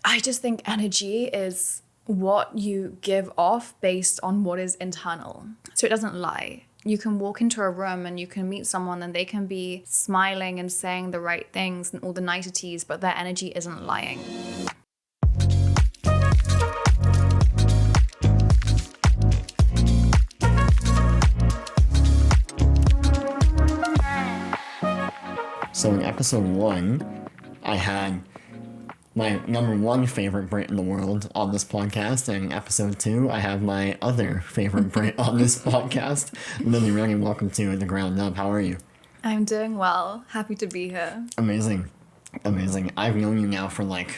I just think energy is what you give off based on what is internal. So it doesn't lie. You can walk into a room and you can meet someone and they can be smiling and saying the right things and all the niceties, but their energy isn't lying. So in episode 1, I had my number 1 favorite Brit in the world on this podcast, and in episode 2, I have my other favorite Brit on this podcast. Lily Rennie, welcome to The Ground Up. How are you? I'm doing well. Happy to be here. Amazing. I've known you now for like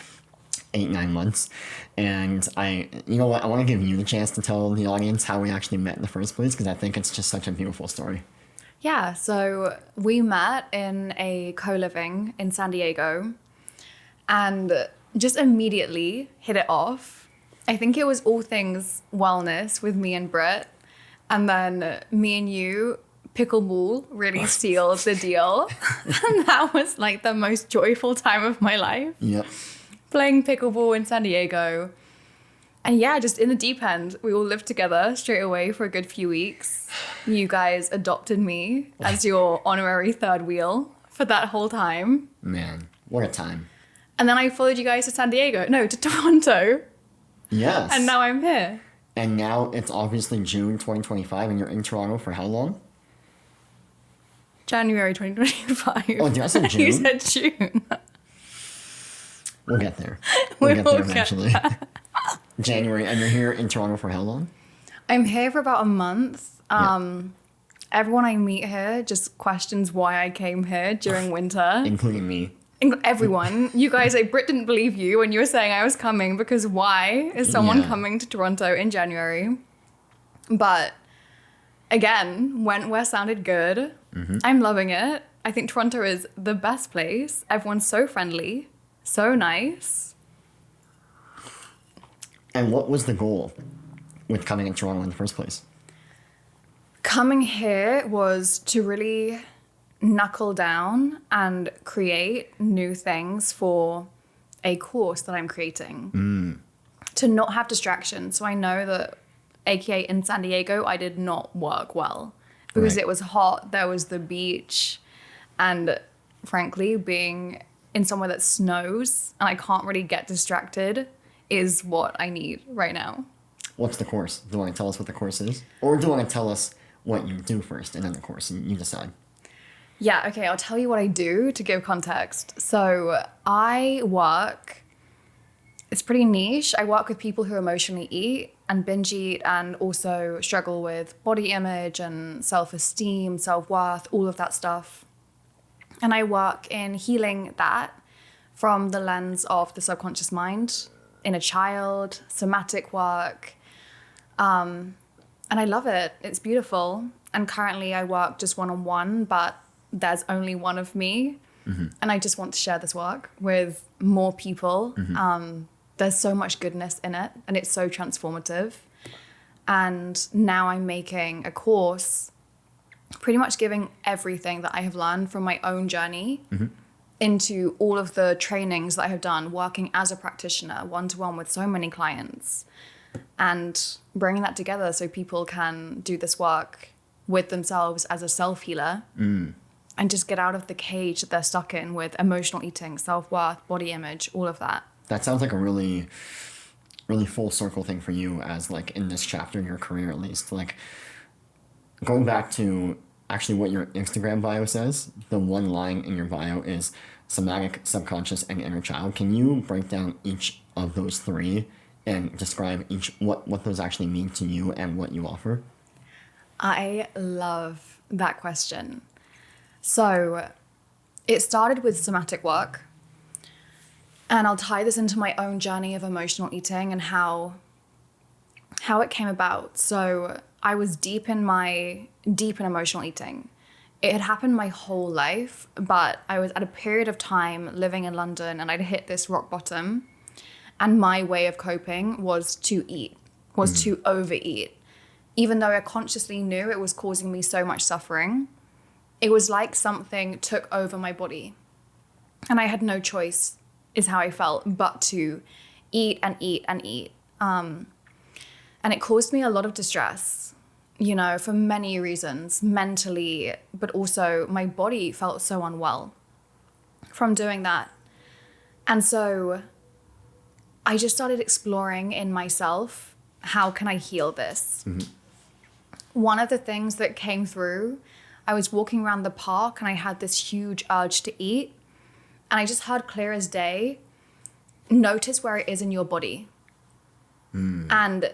8-9 months, and you know what, I want to give you the chance to tell the audience how we actually met in the first place, because I think it's just such a beautiful story. Yeah, so we met in a co-living in San Diego and just immediately hit it off. I think it was all things wellness with me and Britt. And then me and you, pickleball, really sealed the deal. And that was like the most joyful time of my life. Yep. Playing pickleball in San Diego. And yeah, just in the deep end, we all lived together straight away for a good few weeks. You guys adopted me as your honorary third wheel for that whole time. Man, what a time. And then I followed you guys to to Toronto. Yes. And now I'm here. And now it's obviously June 2025, and you're in Toronto for how long? January 2025. Oh, did I say June? You said June. We'll get there. We We'll get there eventually. January, and you're here in Toronto for how long? I'm here for about a month. Everyone I meet here just questions why I came here during winter. Including me. Everyone. You guys, Britt didn't believe you when you were saying I was coming, because why is someone coming to Toronto in January? But again, went where sounded good. Mm-hmm. I'm loving it. I think Toronto is the best place. Everyone's so friendly, so nice. And what was the goal with coming in Toronto in the first place? Coming here was to really knuckle down and create new things for a course that I'm creating. To not have distractions. So I know that, AKA in San Diego, I did not work well because It was hot, there was the beach, and frankly, being in somewhere that snows and I can't really get distracted is what I need right now. What's the course? Do you want to tell us what the course is? Or do you want to tell us what you do first and then the course, and you decide? Yeah, okay, I'll tell you what I do to give context. So it's pretty niche. I work with people who emotionally eat and binge eat and also struggle with body image and self-esteem, self-worth, all of that stuff. And I work in healing that from the lens of the subconscious mind, inner child, somatic work. And I love it. It's beautiful. And currently I work just one-on-one, but there's only one of me. Mm-hmm. And I just want to share this work with more people. Mm-hmm. There's so much goodness in it, and it's so transformative. And now I'm making a course pretty much giving everything that I have learned from my own journey into all of the trainings that I have done working as a practitioner, one-to-one with so many clients, and bringing that together so people can do this work with themselves as a self-healer and just get out of the cage that they're stuck in with emotional eating, self-worth, body image, all of that. That sounds like a really, really full circle thing for you as like in this chapter in your career, at least. Like going back to actually what your Instagram bio says, the one line in your bio is somatic, subconscious, and inner child. Can you break down each of those three and describe what those actually mean to you and what you offer? I love that question. So it started with somatic work. And I'll tie this into my own journey of emotional eating and how it came about. So I was deep in emotional eating. It had happened my whole life, but I was at a period of time living in London and I'd hit this rock bottom. And my way of coping was to eat, to overeat. Even though I consciously knew it was causing me so much suffering, it was like something took over my body. And I had no choice, is how I felt, but to eat and eat and eat. And it caused me a lot of distress, you know, for many reasons, mentally, but also my body felt so unwell from doing that. And so I just started exploring in myself, how can I heal this? One of the things that came through, I was walking around the park and I had this huge urge to eat. And I just heard clear as day, notice where it is in your body. And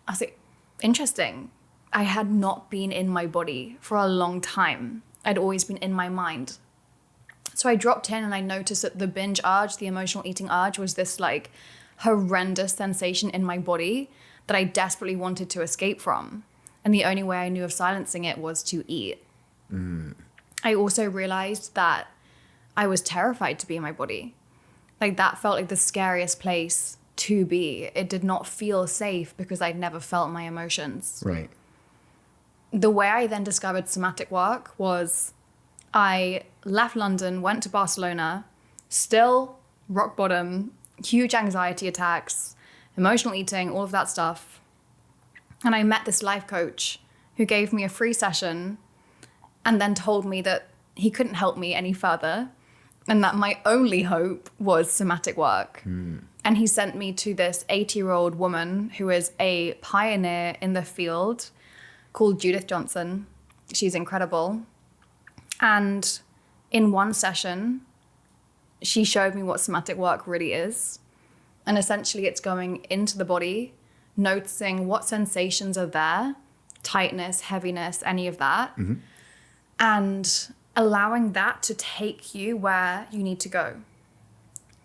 I was like, interesting. I had not been in my body for a long time. I'd always been in my mind. So I dropped in and I noticed that the binge urge, the emotional eating urge, was this like horrendous sensation in my body that I desperately wanted to escape from. And the only way I knew of silencing it was to eat. I also realized that I was terrified to be in my body. Like that felt like the scariest place to be. It did not feel safe because I'd never felt my emotions. Right. The way I then discovered somatic work was I left London, went to Barcelona, still rock bottom, huge anxiety attacks, emotional eating, all of that stuff. And I met this life coach who gave me a free session and then told me that he couldn't help me any further and that my only hope was somatic work. And he sent me to this 80-year-old woman who is a pioneer in the field called Judith Johnson. She's incredible. And in one session, she showed me what somatic work really is. And essentially it's going into the body, noticing what sensations are there, tightness, heaviness, any of that, and allowing that to take you where you need to go.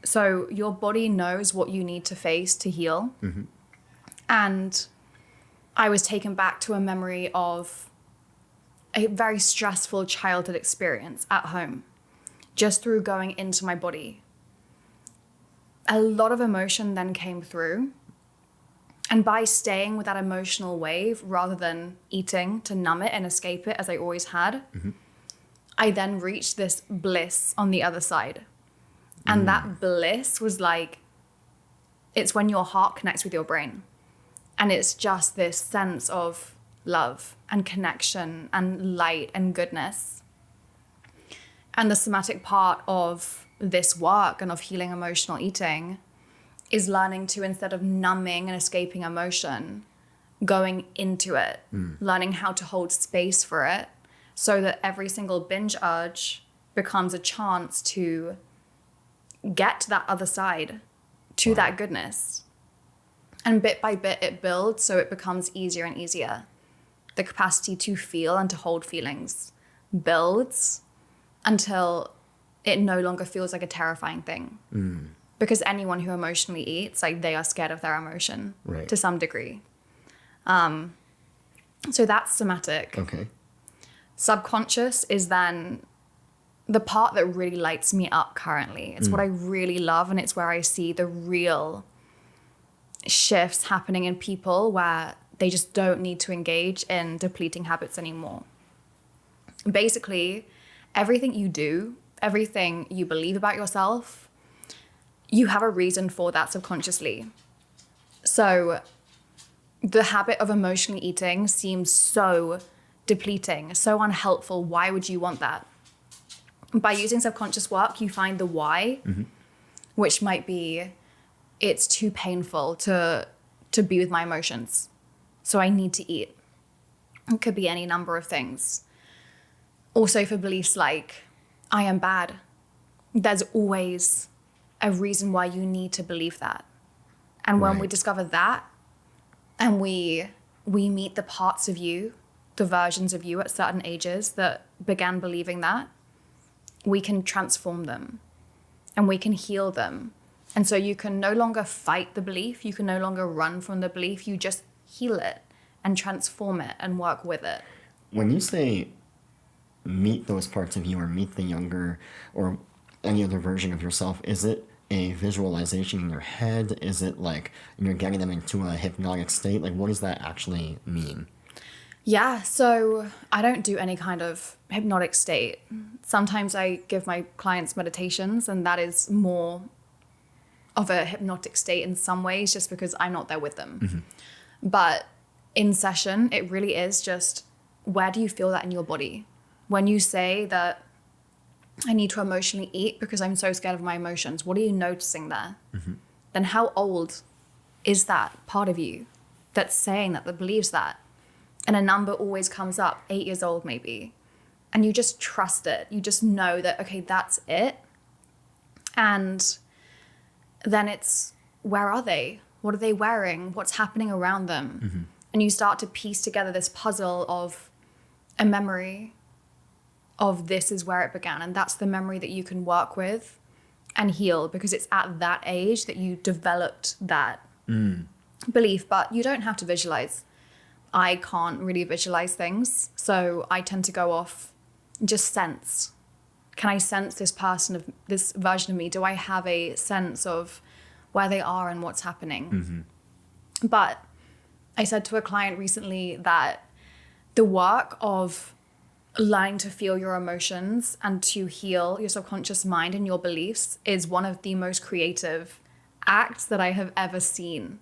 So your body knows what you need to face to heal. And I was taken back to a memory of a very stressful childhood experience at home, just through going into my body. A lot of emotion then came through. And by staying with that emotional wave, rather than eating to numb it and escape it as I always had, I then reached this bliss on the other side. And that bliss was like, it's when your heart connects with your brain. And it's just this sense of love and connection and light and goodness. And the somatic part of this work and of healing emotional eating is learning to, instead of numbing and escaping emotion, going into it, learning how to hold space for it so that every single binge urge becomes a chance to get to that other side, to that goodness. And bit by bit it builds, so it becomes easier and easier. The capacity to feel and to hold feelings builds until it no longer feels like a terrifying thing. Because anyone who emotionally eats, like, they are scared of their emotion to some degree. So that's somatic. Okay. Subconscious is then the part that really lights me up currently. It's what I really love, and it's where I see the real shifts happening in people where they just don't need to engage in depleting habits anymore. Basically, everything you do, everything you believe about yourself, you have a reason for that subconsciously. So the habit of emotionally eating seems so depleting, so unhelpful. Why would you want that? By using subconscious work, you find the why, which might be, it's too painful to be with my emotions, so I need to eat. It could be any number of things. Also for beliefs like, I am bad. There's always a reason why you need to believe that. And when we discover that, and we meet the parts of you, the versions of you at certain ages that began believing that, we can transform them and we can heal them. And so you can no longer fight the belief, you can no longer run from the belief, you just heal it and transform it and work with it. When you say meet those parts of you or meet the younger or any other version of yourself, is it a visualization in your head? Is it like you're getting them into a hypnotic state? Like, what does that actually mean? Yeah, so I don't do any kind of hypnotic state. Sometimes I give my clients meditations, and that is more of a hypnotic state in some ways, just because I'm not there with them. But in session, it really is just, where do you feel that in your body? When you say that I need to emotionally eat because I'm so scared of my emotions, what are you noticing there? Then how old is that part of you that's saying that, that believes that? And a number always comes up, 8 years old maybe. And you just trust it. You just know that, okay, that's it. And then it's, where are they? What are they wearing? What's happening around them? And you start to piece together this puzzle of a memory of, this is where it began. And that's the memory that you can work with and heal, because it's at that age that you developed that belief. But you don't have to visualize. I can't really visualize things. So I tend to go off, just sense. Can I sense this person, of this version of me? Do I have a sense of where they are and what's happening? But I said to a client recently that the work of learning to feel your emotions and to heal your subconscious mind and your beliefs is one of the most creative acts that I have ever seen.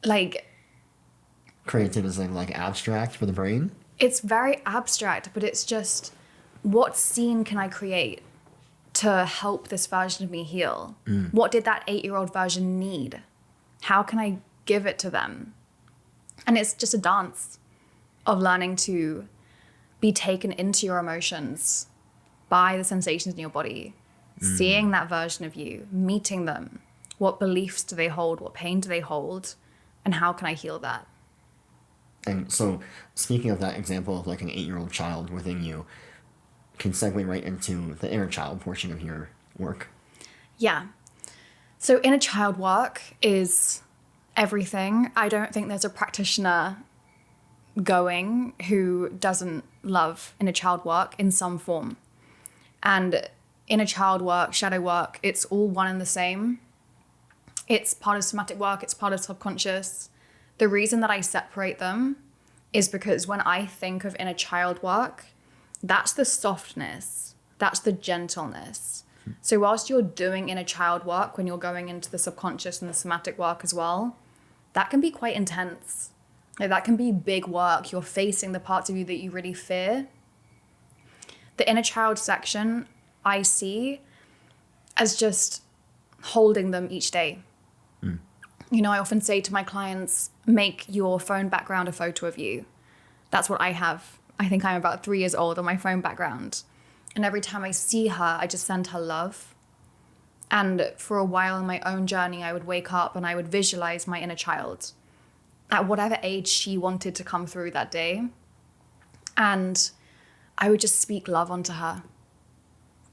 Like, Creative is like abstract for the brain? it's very abstract, but it's just, what scene can I create to help this version of me heal? What did that 8-year-old version need? How can I give it to them? And it's just a dance of learning to be taken into your emotions by the sensations in your body, seeing that version of you, meeting them. What beliefs do they hold? What pain do they hold? And how can I heal that? And so, speaking of that example of like an 8-year-old child within you, can segue right into the inner child portion of your work. Yeah. So inner child work is everything. I don't think there's a practitioner going who doesn't love inner child work in some form. And inner child work, shadow work, it's all one and the same. It's part of somatic work, it's part of subconscious. The reason that I separate them is because when I think of inner child work, that's the softness, that's the gentleness. So whilst you're doing inner child work, when you're going into the subconscious and the somatic work as well, that can be quite intense. Like, that can be big work. You're facing the parts of you that you really fear. The inner child section I see as just holding them each day. You know, I often say to my clients, make your phone background a photo of you. That's what I have. I think I'm about 3 years old on my phone background. And every time I see her, I just send her love. And for a while in my own journey, I would wake up and I would visualize my inner child at whatever age she wanted to come through that day. And I would just speak love onto her.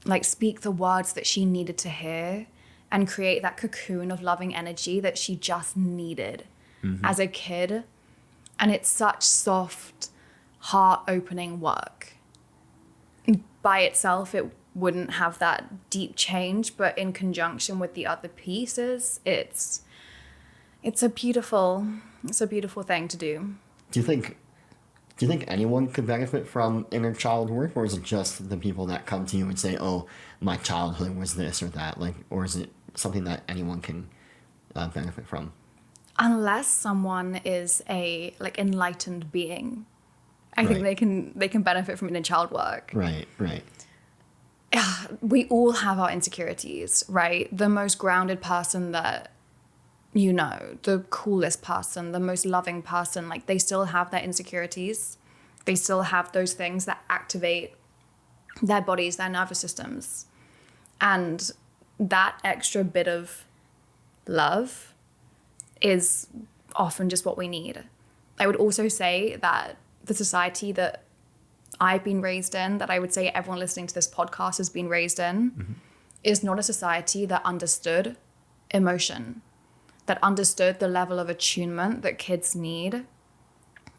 Like, speak the words that she needed to hear and create that cocoon of loving energy that she just needed as a kid. And it's such soft, heart-opening work. By itself, it wouldn't have that deep change, but in conjunction with the other pieces, it's a beautiful thing to do. Do you think anyone could benefit from inner child work, or is it just the people that come to you and say, "Oh, my childhood was this or that," like, or is it something that anyone can benefit from? Unless someone is a enlightened being, I think they can benefit from inner child work. Right. We all have our insecurities, right? The most grounded person that you know, the coolest person, the most loving person, like, they still have their insecurities. They still have those things that activate their bodies, their nervous systems. And that extra bit of love is often just what we need. I would also say that the society that I've been raised in, that I would say everyone listening to this podcast has been raised in, is not a society that understood emotion, that understood the level of attunement that kids need.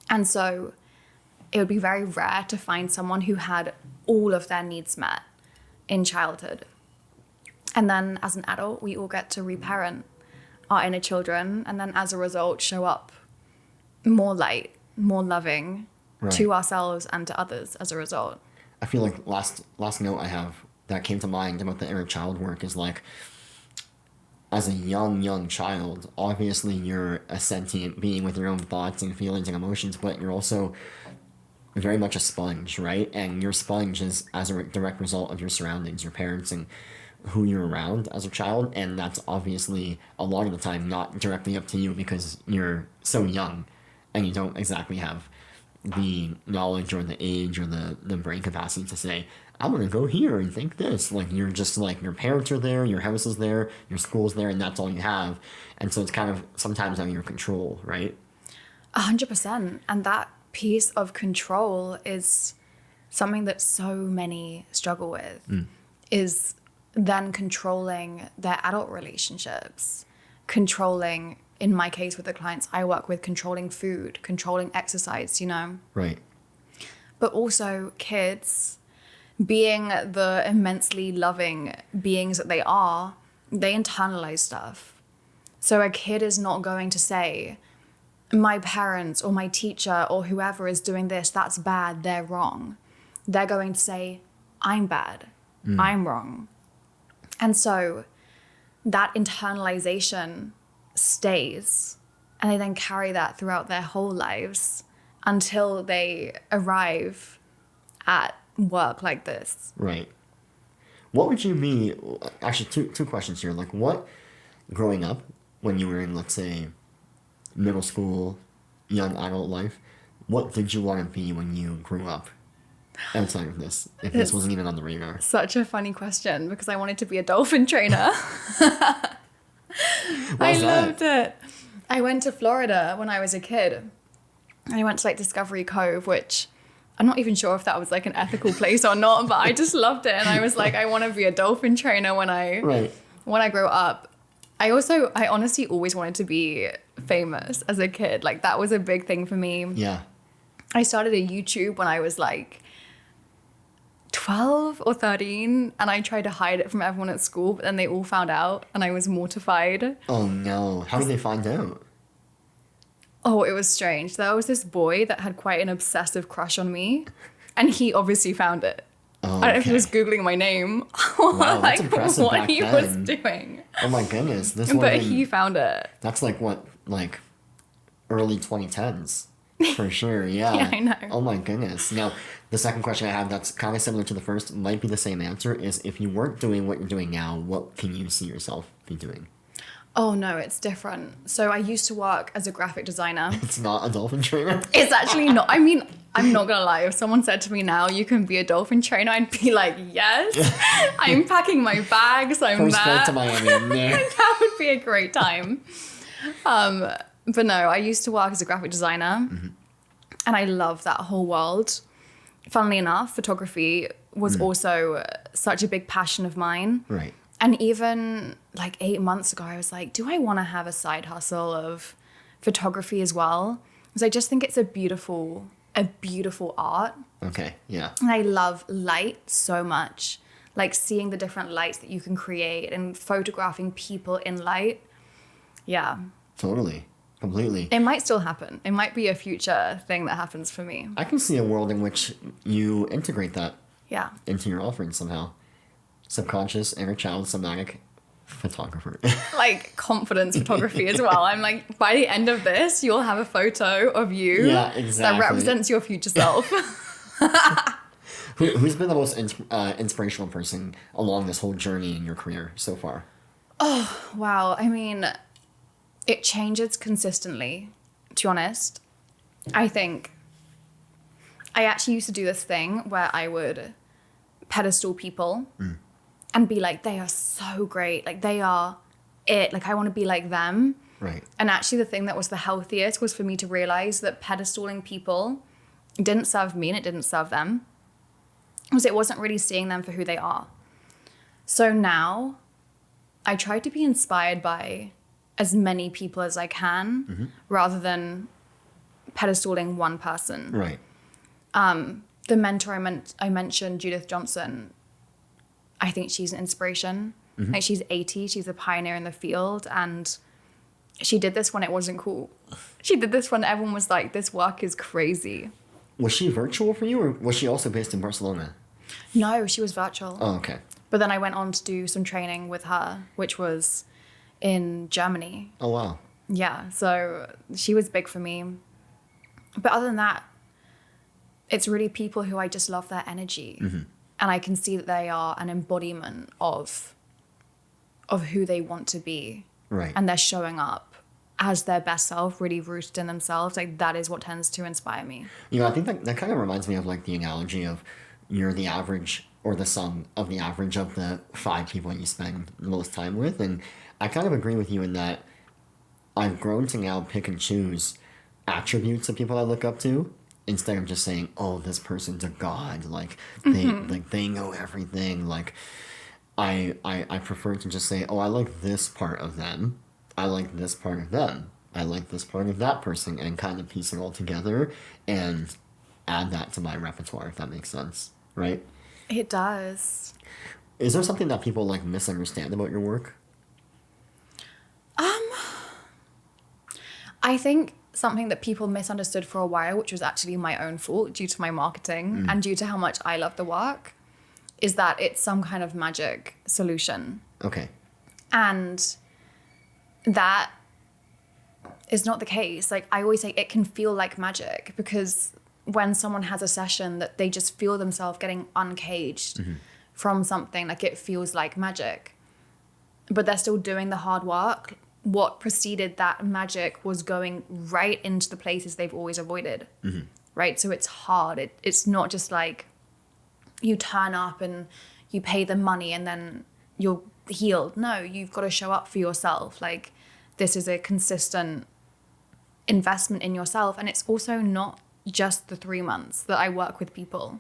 And so it would be very rare to find someone who had all of their needs met in childhood. And then as an adult, we all get to reparent our inner children, and then as a result show up more light, more loving to ourselves and to others as a result. I feel like last note I have that came to mind about the inner child work is like, as a young child, obviously you're a sentient being with your own thoughts and feelings and emotions, but you're also very much a sponge, right? And your sponge is as a direct result of your surroundings, your parents, and who you're around as a child. And that's obviously a lot of the time not directly up to you because you're so young and you don't exactly have the knowledge or the age or the brain capacity to say, I'm gonna go here and think this. Like, you're just like, your parents are there, your house is there, your school's there, and that's all you have. And so it's kind of sometimes out of your control, right? 100%. And that piece of control is something that so many struggle with, is then controlling their adult relationships, controlling, in my case with the clients I work with, controlling food, controlling exercise, you know? Right. But also kids, being the immensely loving beings that they are, they internalize stuff. So a kid is not going to say, my parents or my teacher or whoever is doing this, that's bad, they're wrong. They're going to say, I'm bad, I'm wrong. And so that internalization stays, and they then carry that throughout their whole lives until they arrive at work like this. Right. What would you be, actually two questions here. Like, what, growing up, when you were in, let's say, middle school, young adult life, what did you want to be when you grew up outside of this, if this wasn't even on the radar? Such a funny question, because I wanted to be a dolphin trainer. I loved it. I went to Florida when I was a kid. I went to like Discovery Cove, which I'm not even sure if that was like an ethical place or not, but I just loved it. And I was like, I want to be a dolphin trainer when I grow up. I honestly always wanted to be famous as a kid. Like, that was a big thing for me. Yeah. I started a YouTube when I was like 12 or 13, and I tried to hide it from everyone at school, but then they all found out and I was mortified. Oh no. How did they find out? Oh, it was strange. There was this boy that had quite an obsessive crush on me, and he obviously found it. Oh, I don't know if he was Googling my name or wow, like impressive what back he then. was doing. Oh my goodness. But he found it. That's like what, like early 2010s. For sure, yeah. Yeah, I know. Oh my goodness. Now, the second question I have that's kind of similar to the first, might be the same answer, is if you weren't doing what you're doing now, what can you see yourself be doing? Oh no, it's different. So I used to work as a graphic designer. It's not a dolphin trainer? It's actually not. I mean, I'm not gonna lie. If someone said to me now, you can be a dolphin trainer, I'd be like, yes. I'm packing my bags. I'm First there. flight to Miami. Yeah. That would be a great time. But no, I used to work as a graphic designer, and I love that whole world. Funnily enough, photography was also such a big passion of mine. Right. And even like 8 months ago, I was like, do I want to have a side hustle of photography as well? Because I just think it's a beautiful art. Okay, yeah. And I love light so much. Like seeing the different lights that you can create and photographing people in light. Yeah. Totally. Completely. It might still happen. It might be a future thing that happens for me. I can see a world in which you integrate that into your offering somehow. Subconscious, inner child, somatic photographer. Like confidence photography as well. I'm like, by the end of this, you'll have a photo of you that represents your future self. Who's been the most inspirational person along this whole journey in your career so far? Oh, wow. I mean, it changes consistently, to be honest. I think I actually used to do this thing where I would pedestal people and be like, they are so great. Like, they are it. Like, I want to be like them. Right. And actually the thing that was the healthiest was for me to realize that pedestaling people didn't serve me and it didn't serve them. Because it wasn't really seeing them for who they are. So now I try to be inspired by as many people as I can rather than pedestaling one person. Right. The mentor I mentioned, Judith Johnson, I think she's an inspiration. Like, she's 80, she's a pioneer in the field, and she did this when it wasn't cool. She did this when everyone was like, this work is crazy. Was she virtual for you, or was she also based in Barcelona? No, she was virtual. Oh, okay. But then I went on to do some training with her, which was in Germany. Oh, wow. Yeah, so she was big for me. But other than that, it's really people who I just love their energy. Mm-hmm. And I can see that they are an embodiment of who they want to be. Right. And they're showing up as their best self, really rooted in themselves. Like, that is what tends to inspire me. You know, I think that kind of reminds me of like the analogy of you're the average or the sum of the average of the 5 people you spend the most time with. And I kind of agree with you in that I've grown to now pick and choose attributes of people I look up to instead of just saying, oh, this person's a god. Like they know everything. Like I prefer to just say, oh, I like this part of them. I like this part of them. I like this part of that person, and kind of piece it all together and add that to my repertoire, if that makes sense, right? It does. Is there something that people like misunderstand about your work? I think something that people misunderstood for a while, which was actually my own fault due to my marketing and due to how much I love the work, is that it's some kind of magic solution. Okay. And that is not the case. Like, I always say it can feel like magic, because when someone has a session that they just feel themselves getting uncaged from something, like, it feels like magic. But they're still doing the hard work. What preceded that magic was going right into the places they've always avoided. Right? So it's hard. It's not just like you turn up and you pay the money and then you're healed. No, you've got to show up for yourself. Like, this is a consistent investment in yourself. And it's also not just the 3 months that I work with people.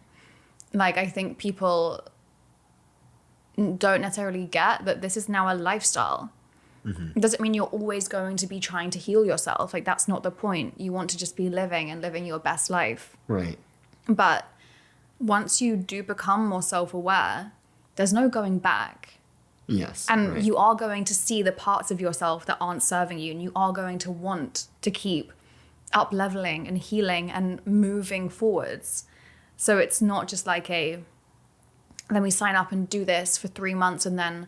Like, I think people don't necessarily get that this is now a lifestyle. It doesn't mean you're always going to be trying to heal yourself. Like, that's not the point. You want to just be living and living your best life. Right. But once you do become more self-aware, there's no going back. Yes. And right. you are going to see the parts of yourself that aren't serving you, and you are going to want to keep up leveling and healing and moving forwards. So it's not just like let me sign up and do this for 3 months and then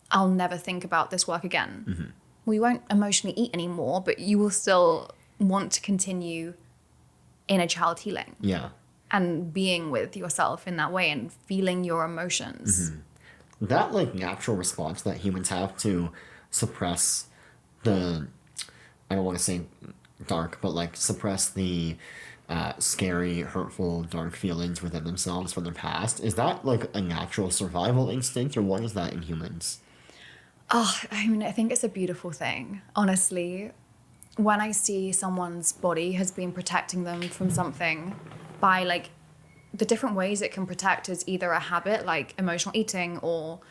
I'll never think about this work again. Well, you won't emotionally eat anymore, but you will still want to continue inner child healing. Yeah. And being with yourself in that way and feeling your emotions. That like natural response that humans have to suppress the, I don't want to say dark, but like suppress the scary, hurtful, dark feelings within themselves from their past. Is that like a natural survival instinct, or what is that in humans? Oh, I mean, I think it's a beautiful thing, honestly. When I see someone's body has been protecting them from something by like the different ways it can protect is either a habit like emotional eating or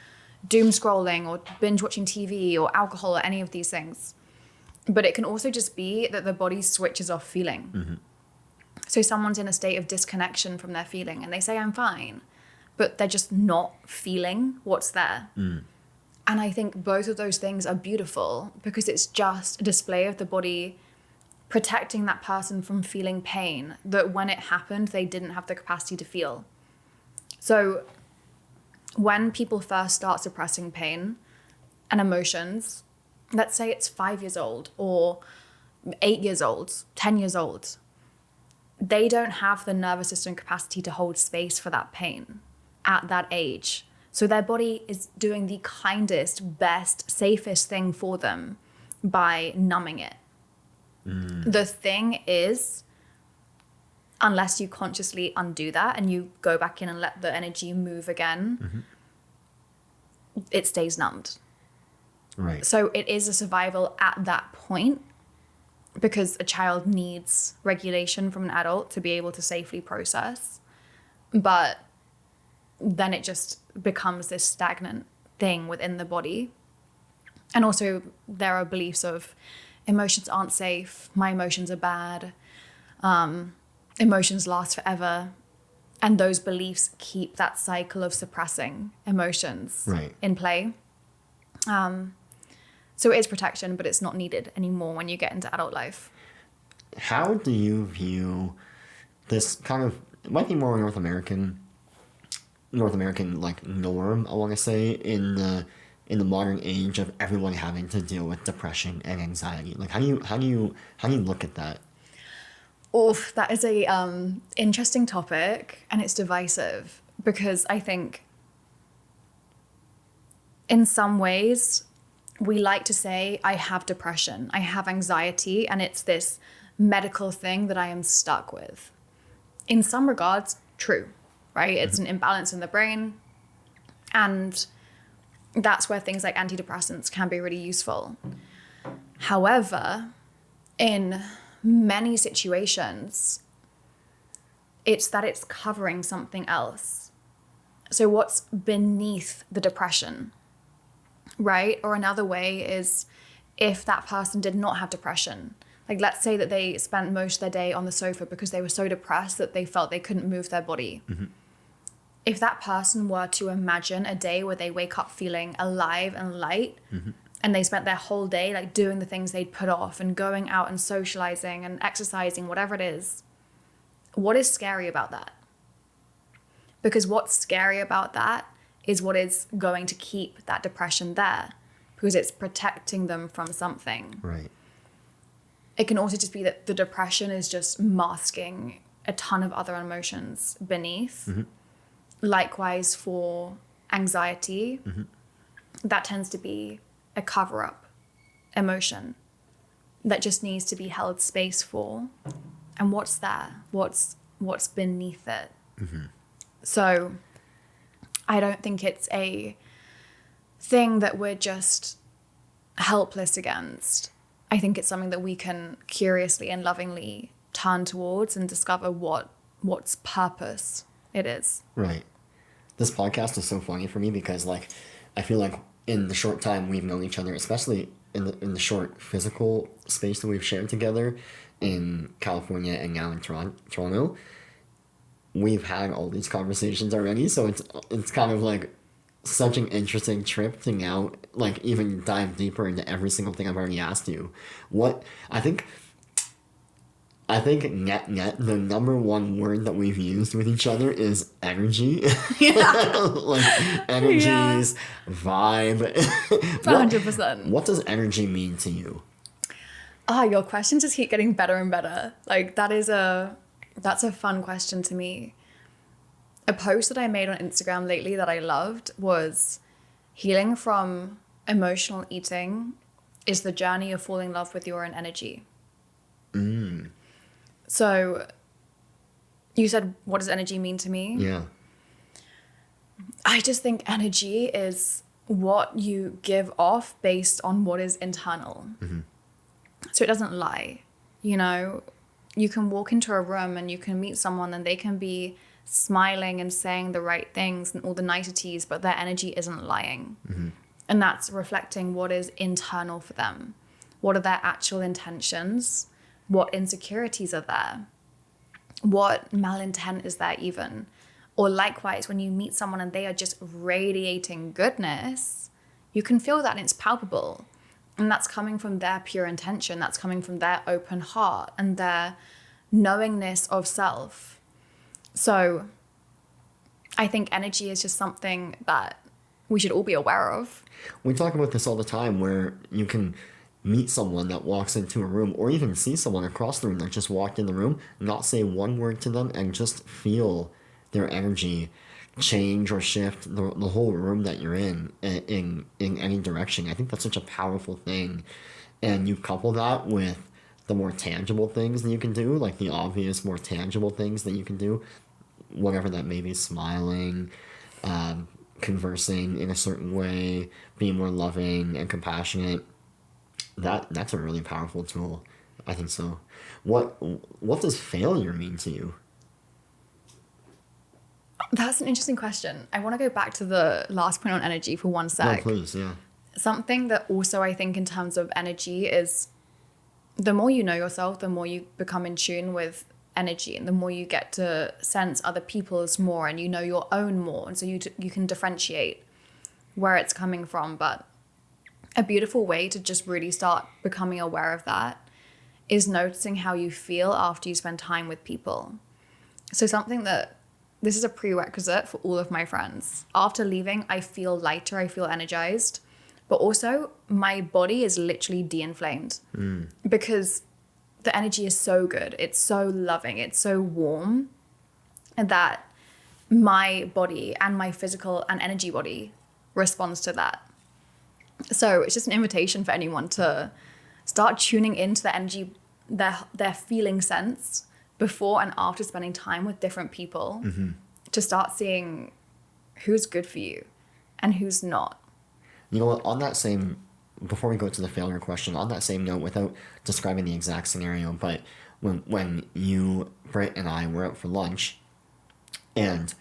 doom scrolling or binge watching TV or alcohol or any of these things. But it can also just be that the body switches off feeling. So someone's in a state of disconnection from their feeling and they say, I'm fine, but they're just not feeling what's there. And I think both of those things are beautiful because it's just a display of the body protecting that person from feeling pain that when it happened, they didn't have the capacity to feel. So when people first start suppressing pain and emotions, let's say it's 5 years old or 8 years old, 10 years old, they don't have the nervous system capacity to hold space for that pain at that age. So their body is doing the kindest, best, safest thing for them by numbing it. The thing is, unless you consciously undo that and you go back in and let the energy move again, it stays numbed. Right. So it is a survival at that point because a child needs regulation from an adult to be able to safely process. But then it just becomes this stagnant thing within the body. And also there are beliefs of emotions aren't safe, my emotions are bad, emotions last forever. And those beliefs keep that cycle of suppressing emotions in play. So it is protection, but it's not needed anymore when you get into adult life. How do you view this kind of, it might be more North American like norm, I want to say, in the in the modern age of everyone having to deal with depression and anxiety? Like, how do you look at that? Oof, that is a interesting topic, and it's divisive because I think in some ways we like to say, I have depression, I have anxiety, and it's this medical thing that I am stuck with. In some regards, true, right? It's an imbalance in the brain, and that's where things like antidepressants can be really useful. However, in many situations, it's that it's covering something else. So what's beneath the depression, right? Or another way is if that person did not have depression. Like, let's say that they spent most of their day on the sofa because they were so depressed that they felt they couldn't move their body. If that person were to imagine a day where they wake up feeling alive and light, and they spent their whole day like doing the things they'd put off and going out and socializing and exercising, whatever it is, what is scary about that? Because what's scary about that is what is going to keep that depression there, because it's protecting them from something. Right. It can also just be that the depression is just masking a ton of other emotions beneath. Likewise for anxiety, that tends to be a cover-up emotion that just needs to be held space for. And what's there? What's beneath it? So I don't think it's a thing that we're just helpless against. I think it's something that we can curiously and lovingly turn towards and discover what's purpose it is. Right. This podcast is so funny for me because, like, I feel like in the short time we've known each other, especially in the short physical space that we've shared together in California and now in Toronto, we've had all these conversations already. So it's kind of like such an interesting trip to now, like, even dive deeper into every single thing I've already asked you. What I think net the number one word that we've used with each other is energy. Like energies, vibe. 100%. What does energy mean to you? Your questions just keep getting better and better. Like, that's a fun question to me. A post that I made on Instagram lately that I loved was, healing from emotional eating is the journey of falling in love with your own energy. So you said, what does energy mean to me? Yeah. I just think energy is what you give off based on what is internal. So it doesn't lie. You know, you can walk into a room and you can meet someone and they can be smiling and saying the right things and all the niceties, but their energy isn't lying. And that's reflecting what is internal for them. What are their actual intentions? What insecurities are there? What malintent is there even? Or likewise, when you meet someone and they are just radiating goodness, you can feel that and it's palpable. And that's coming from their pure intention. That's coming from their open heart and their knowingness of self. So I think energy is just something that we should all be aware of. We talk about this all the time, where you can meet someone that walks into a room, or even see someone across the room that just walked in the room, not say one word to them, and just feel their energy change or shift the whole room that you're in any direction. I think that's such a powerful thing. And you couple that with the more tangible things that you can do, like the obvious, more tangible things that you can do, whatever that may be, smiling, conversing in a certain way, being more loving and compassionate. That's a really powerful tool. I think so. What does failure mean to you? That's an interesting question. I want to go back to the last point on energy for one sec. No, please, yeah. Something that also I think in terms of energy is, the more you know yourself, the more you become in tune with energy, and the more you get to sense other people's more, and you know your own more, and so you can differentiate where it's coming from. But a beautiful way to just really start becoming aware of that is noticing how you feel after you spend time with people. So this is a prerequisite for all of my friends. After leaving, I feel lighter, I feel energized. but also my body is literally de-inflamed because the energy is so good. It's so loving. It's so warm that my body and my physical and energy body responds to that. So it's just an invitation for anyone to start tuning into the energy, their feeling sense before and after spending time with different people to start seeing who's good for you and who's not. You know what, on that same, before we go to the failure question, on that same note, without describing the exact scenario, but when you, Britt, and I were out for lunch and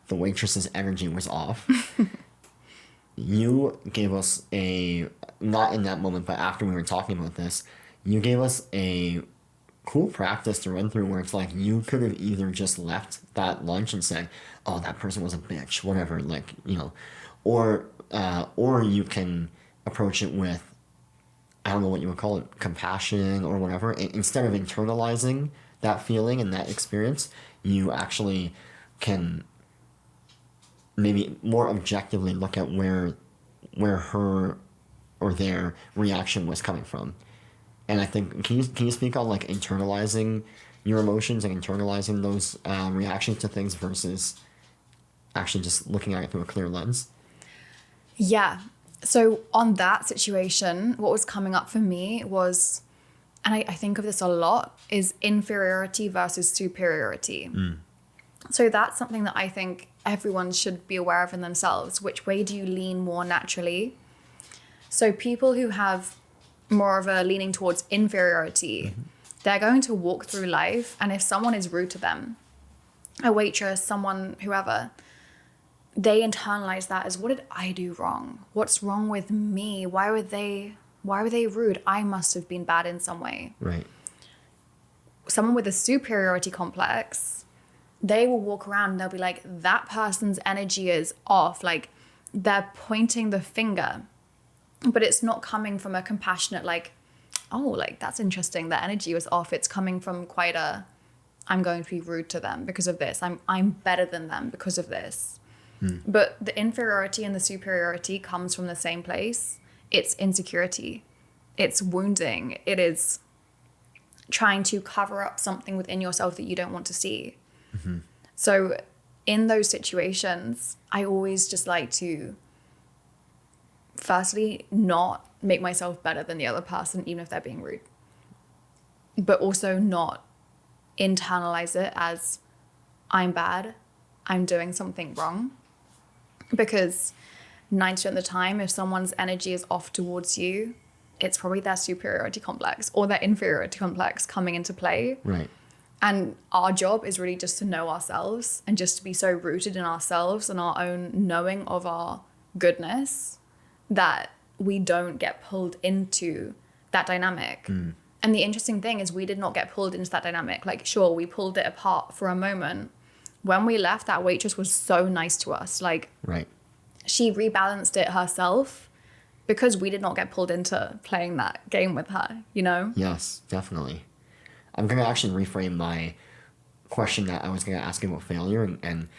the waitress's energy was off, you gave us not in that moment, but after we were talking about this, you gave us a cool practice to run through where it's like you could have either just left that lunch and said, oh, that person was a bitch, whatever, like, you know, or you can approach it with, I don't know what you would call it, compassion or whatever. Instead of internalizing that feeling and that experience, you actually can maybe more objectively look at where her or their reaction was coming from. And I think, can you speak on like internalizing your emotions and internalizing those reactions to things versus actually just looking at it through a clear lens? Yeah. So on that situation, what was coming up for me was, and I think of this a lot, is inferiority versus superiority. So that's something that I think everyone should be aware of in themselves. Which way do you lean more naturally? So people who have more of a leaning towards inferiority, they're going to walk through life, and if someone is rude to them, a waitress, someone, whoever, they internalize that as, what did I do wrong? What's wrong with me? Why were they rude? I must have been bad in some way. Right. Someone with a superiority complex, they will walk around and they'll be like, that person's energy is off. Like, they're pointing the finger, but it's not coming from a compassionate, like, oh, like, that's interesting. Their energy was off. It's coming from quite a, I'm going to be rude to them because of this. I'm better than them because of this. But the inferiority and the superiority comes from the same place. It's insecurity. It's wounding. It is trying to cover up something within yourself that you don't want to see. So in those situations, I always just like to firstly not make myself better than the other person, even if they're being rude, but also not internalize it as I'm bad, I'm doing something wrong. Because 90% of the time, if someone's energy is off towards you, it's probably their superiority complex or their inferiority complex coming into play. Right. And our job is really just to know ourselves and just to be so rooted in ourselves and our own knowing of our goodness that we don't get pulled into that dynamic. And the interesting thing is we did not get pulled into that dynamic. Like, sure, we pulled it apart for a moment. When we left, that waitress was so nice to us. Like, Right. she rebalanced it herself because we did not get pulled into playing that game with her, you know? Yes, definitely. I'm going to actually reframe my question that I was going to ask you about failure and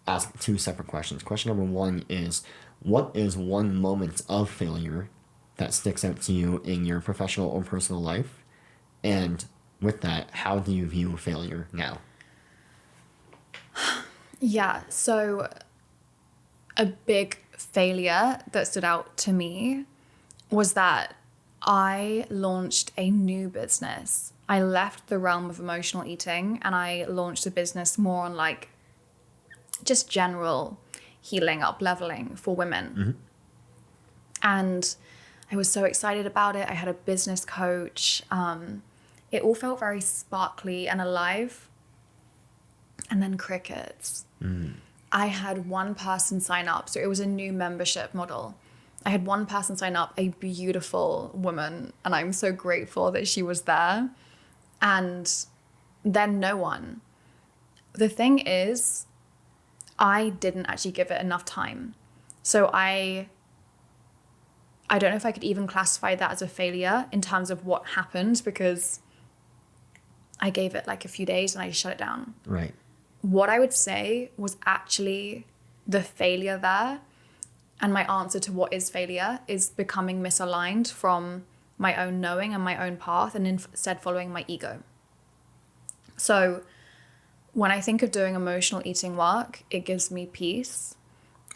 ask two separate questions. Question number one is, what is one moment of failure that sticks out to you in your professional or personal life? And with that, how do you view failure now? Yeah, so a big failure that stood out to me was that I launched a new business. I left the realm of emotional eating and I launched a business more on like just general healing, up leveling for women. And I was so excited about it. I had a business coach. It all felt very sparkly and alive. And then crickets. I had one person sign up. So it was a new membership model. I had one person sign up, a beautiful woman, and I'm so grateful that she was there. And then no one. The thing is, I didn't actually give it enough time. So I don't know if I could even classify that as a failure in terms of what happened, because I gave it like a few days and I just shut it down. Right. What I would say was actually the failure there and my answer to what is failure is becoming misaligned from my own knowing and my own path, and instead following my ego. So when I think of doing emotional eating work, it gives me peace.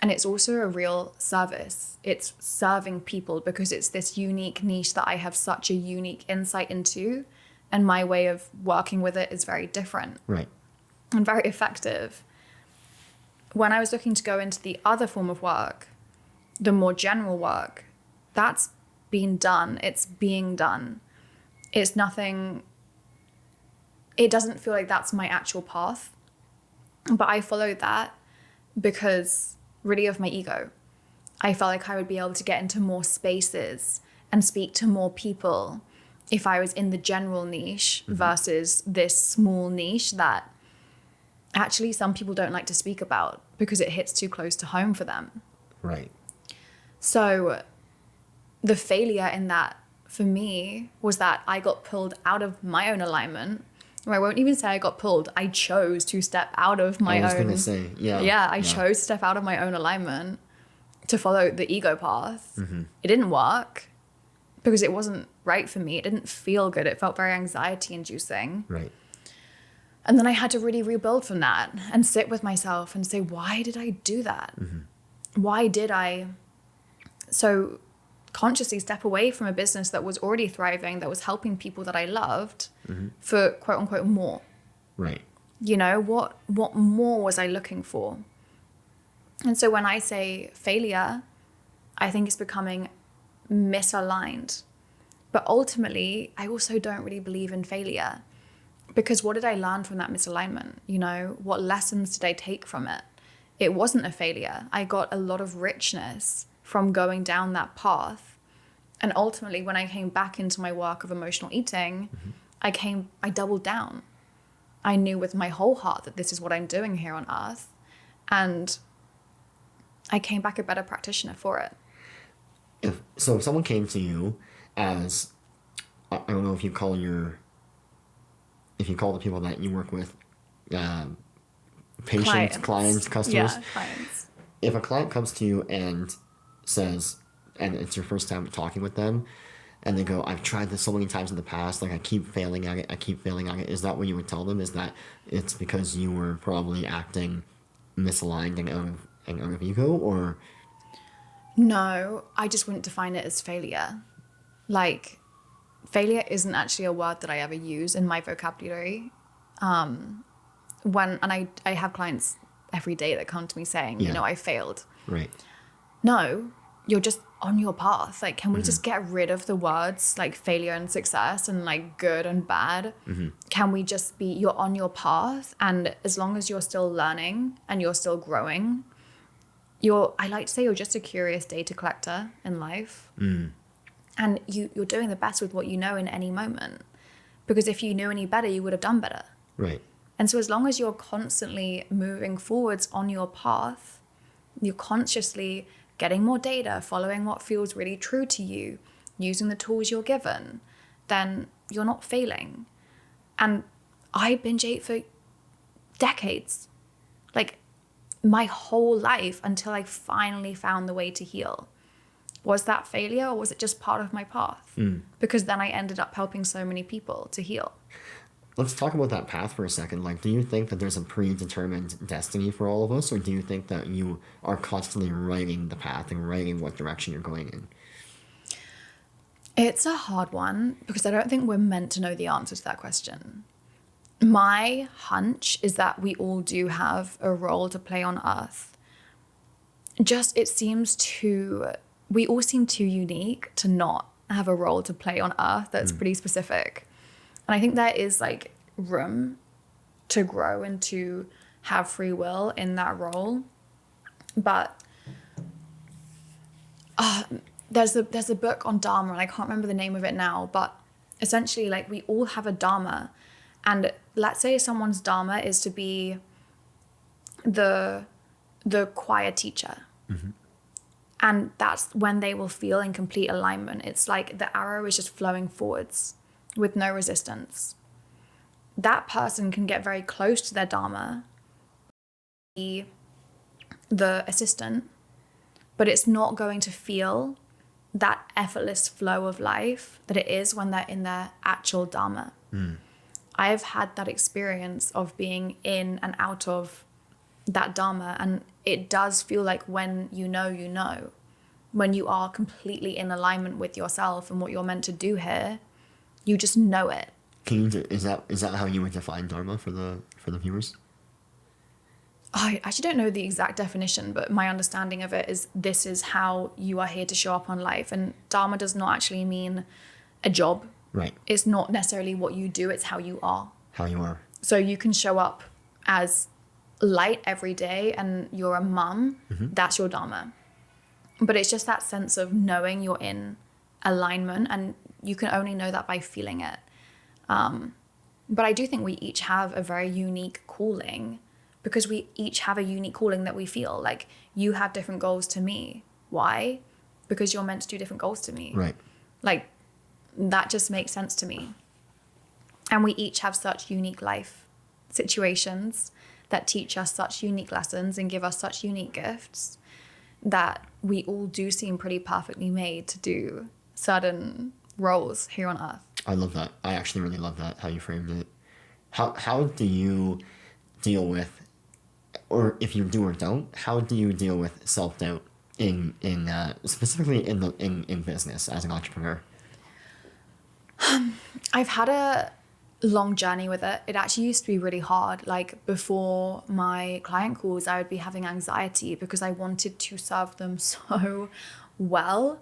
And it's also a real service. It's serving people because it's this unique niche that I have such a unique insight into. And my way of working with it is very different. Right. And very effective. When I was looking to go into the other form of work, the more general work, that's been done. It's being done. It's nothing, it doesn't feel like that's my actual path. But I followed that because really of my ego. I felt like I would be able to get into more spaces and speak to more people if I was in the general niche versus this small niche that actually some people don't like to speak about because it hits too close to home for them. Right. So the failure in that for me was that I got pulled out of my own alignment. Or I won't even say I got pulled. I chose to step out of my own. I was going to say, yeah. Yeah, I chose to step out of my own alignment to follow the ego path. It didn't work because it wasn't right for me. It didn't feel good. It felt very anxiety inducing. Right. And then I had to really rebuild from that and sit with myself and say, why did I do that? Why did I so consciously step away from a business that was already thriving, that was helping people that I loved for quote unquote more? Right. You know, what more was I looking for? And so when I say failure, I think it's becoming misaligned. But ultimately, I also don't really believe in failure. Because what did I learn from that misalignment? You know, what lessons did I take from it? It wasn't a failure. I got a lot of richness from going down that path. And ultimately, when I came back into my work of emotional eating, I doubled down. I knew with my whole heart that this is what I'm doing here on earth. And I came back a better practitioner for it. If someone came to you as, I don't know if you call the people that you work with patients, clients, customers. Yeah, clients. If a client comes to you and says, and it's your first time talking with them, and they go, I've tried this so many times in the past, like I keep failing at it, is that what you would tell them? Is that it's because you were probably acting misaligned and out of ego, or? No, I just wouldn't define it as failure. Like, failure isn't actually a word that I ever use in my vocabulary. I have clients every day that come to me saying, you know, I failed. Right. No, you're just on your path. Like, can we just get rid of the words like failure and success and like good and bad? Can we just be, you're on your path, and as long as you're still learning and you're still growing, I like to say you're just a curious data collector in life. And you're doing the best with what you know in any moment. Because if you knew any better, you would have done better. Right. And so as long as you're constantly moving forwards on your path, you're consciously getting more data, following what feels really true to you, using the tools you're given, then you're not failing. And I binge ate for decades. Like my whole life until I finally found the way to heal. Was that failure, or was it just part of my path? Because then I ended up helping so many people to heal. Let's talk about that path for a second. Like, do you think that there's a predetermined destiny for all of us, or do you think that you are constantly writing the path and writing what direction you're going in? It's a hard one because I don't think we're meant to know the answer to that question. My hunch is that we all do have a role to play on Earth. We all seem too unique to not have a role to play on Earth that's pretty specific. And I think there is like room to grow and to have free will in that role. But there's a book on Dharma, and I can't remember the name of it now, but essentially like we all have a Dharma. And let's say someone's Dharma is to be the choir teacher. And that's when they will feel in complete alignment. It's like the arrow is just flowing forwards with no resistance. That person can get very close to their Dharma, be the assistant, but it's not going to feel that effortless flow of life that it is when they're in their actual Dharma. I have had that experience of being in and out of that Dharma, and it does feel like when you know, when you are completely in alignment with yourself and what you're meant to do here, you just know it. Is that how you would define Dharma for the viewers? I actually don't know the exact definition, but my understanding of it is this is how you are here to show up on life. And Dharma does not actually mean a job. Right. It's not necessarily what you do, it's how you are. How you are. So you can show up as light every day and you're a mum, that's your Dharma. But it's just that sense of knowing you're in alignment, and you can only know that by feeling it. But I do think we each have a very unique calling, because we each have a unique calling that we feel. Like, you have different goals to me. Why? Because you're meant to do different goals to me. Right. Like, that just makes sense to me. And we each have such unique life situations that teach us such unique lessons and give us such unique gifts that we all do seem pretty perfectly made to do certain roles here on Earth. I love that. I actually really love that, how you framed it. How do you deal with, or if you do or don't, how do you deal with self-doubt in specifically in business as an entrepreneur? I've had a long journey with it. It actually used to be really hard. Like, before my client calls, I would be having anxiety because I wanted to serve them so well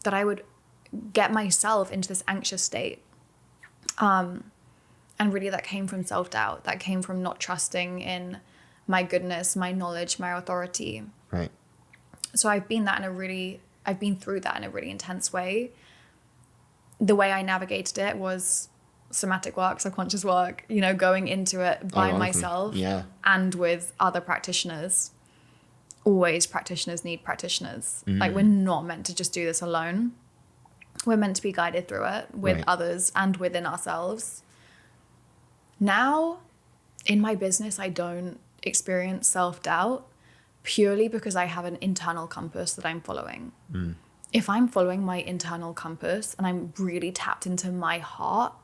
that I would get myself into this anxious state. And really that came from self-doubt. That came from not trusting in my goodness, my knowledge, my authority. Right. So I've been through that in a really intense way. The way I navigated it was somatic work, subconscious work, going into it by myself and with other practitioners. Always practitioners need practitioners. Like, we're not meant to just do this alone. We're meant to be guided through it with others and within ourselves. Now, in my business, I don't experience self-doubt purely because I have an internal compass that I'm following. If I'm following my internal compass and I'm really tapped into my heart,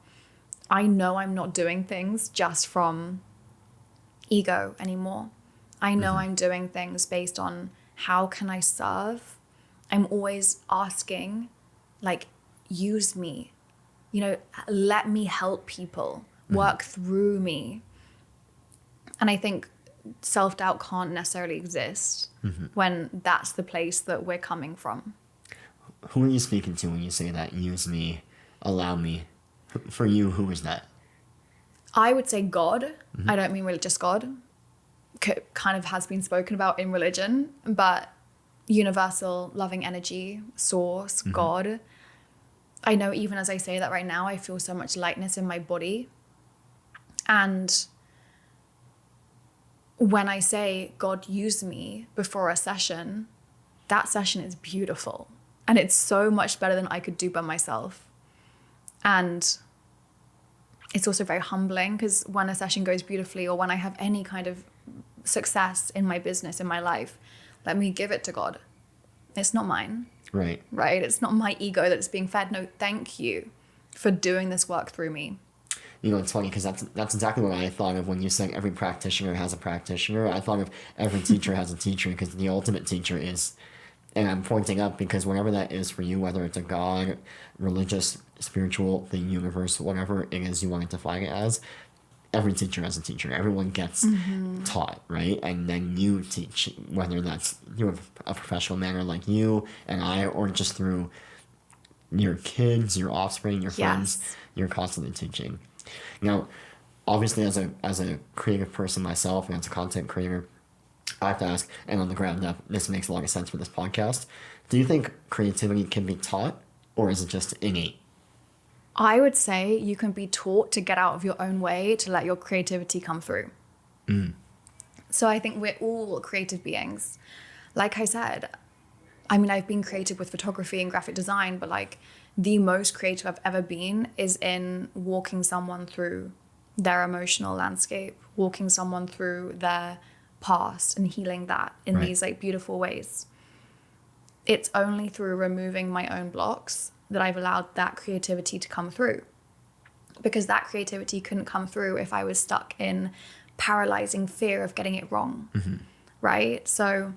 I know I'm not doing things just from ego anymore. I know I'm doing things based on how can I serve. I'm always asking, like, use me, let me help people, work through me. And I think self-doubt can't necessarily exist when that's the place that we're coming from. Who are you speaking to when you say that? Use me, allow me. For you, who is that? I would say God. I don't mean religious God. Kind of has been spoken about in religion, but universal loving energy, source, God. I know even as I say that right now, I feel so much lightness in my body. And when I say God use me before a session, that session is beautiful. And it's so much better than I could do by myself. And it's also very humbling, because when a session goes beautifully, or when I have any kind of success in my business, in my life, let me give it to God. It's not mine. Right. It's not my ego that's being fed. No, thank you for doing this work through me. It's funny because that's exactly what I thought of when you said every practitioner has a practitioner. I thought of every teacher has a teacher, because the ultimate teacher is, and I'm pointing up because whatever that is for you, whether it's a God, religious, spiritual, the universe, whatever it is you want to define it as, every teacher has a teacher. Everyone gets taught, right? And then you teach, whether that's through a professional manner like you and I, or just through your kids, your offspring, your friends. You're constantly teaching. Now, obviously, as a creative person myself and as a content creator, I have to ask, and on the ground up, this makes a lot of sense for this podcast. Do you think creativity can be taught, or is it just innate? I would say you can be taught to get out of your own way to let your creativity come through. So I think we're all creative beings. Like I said, I've been creative with photography and graphic design, but like the most creative I've ever been is in walking someone through their emotional landscape, walking someone through their past and healing that in these like beautiful ways. it's only through removing my own blocks that I've allowed that creativity to come through. Because that creativity couldn't come through if I was stuck in paralyzing fear of getting it wrong, right? So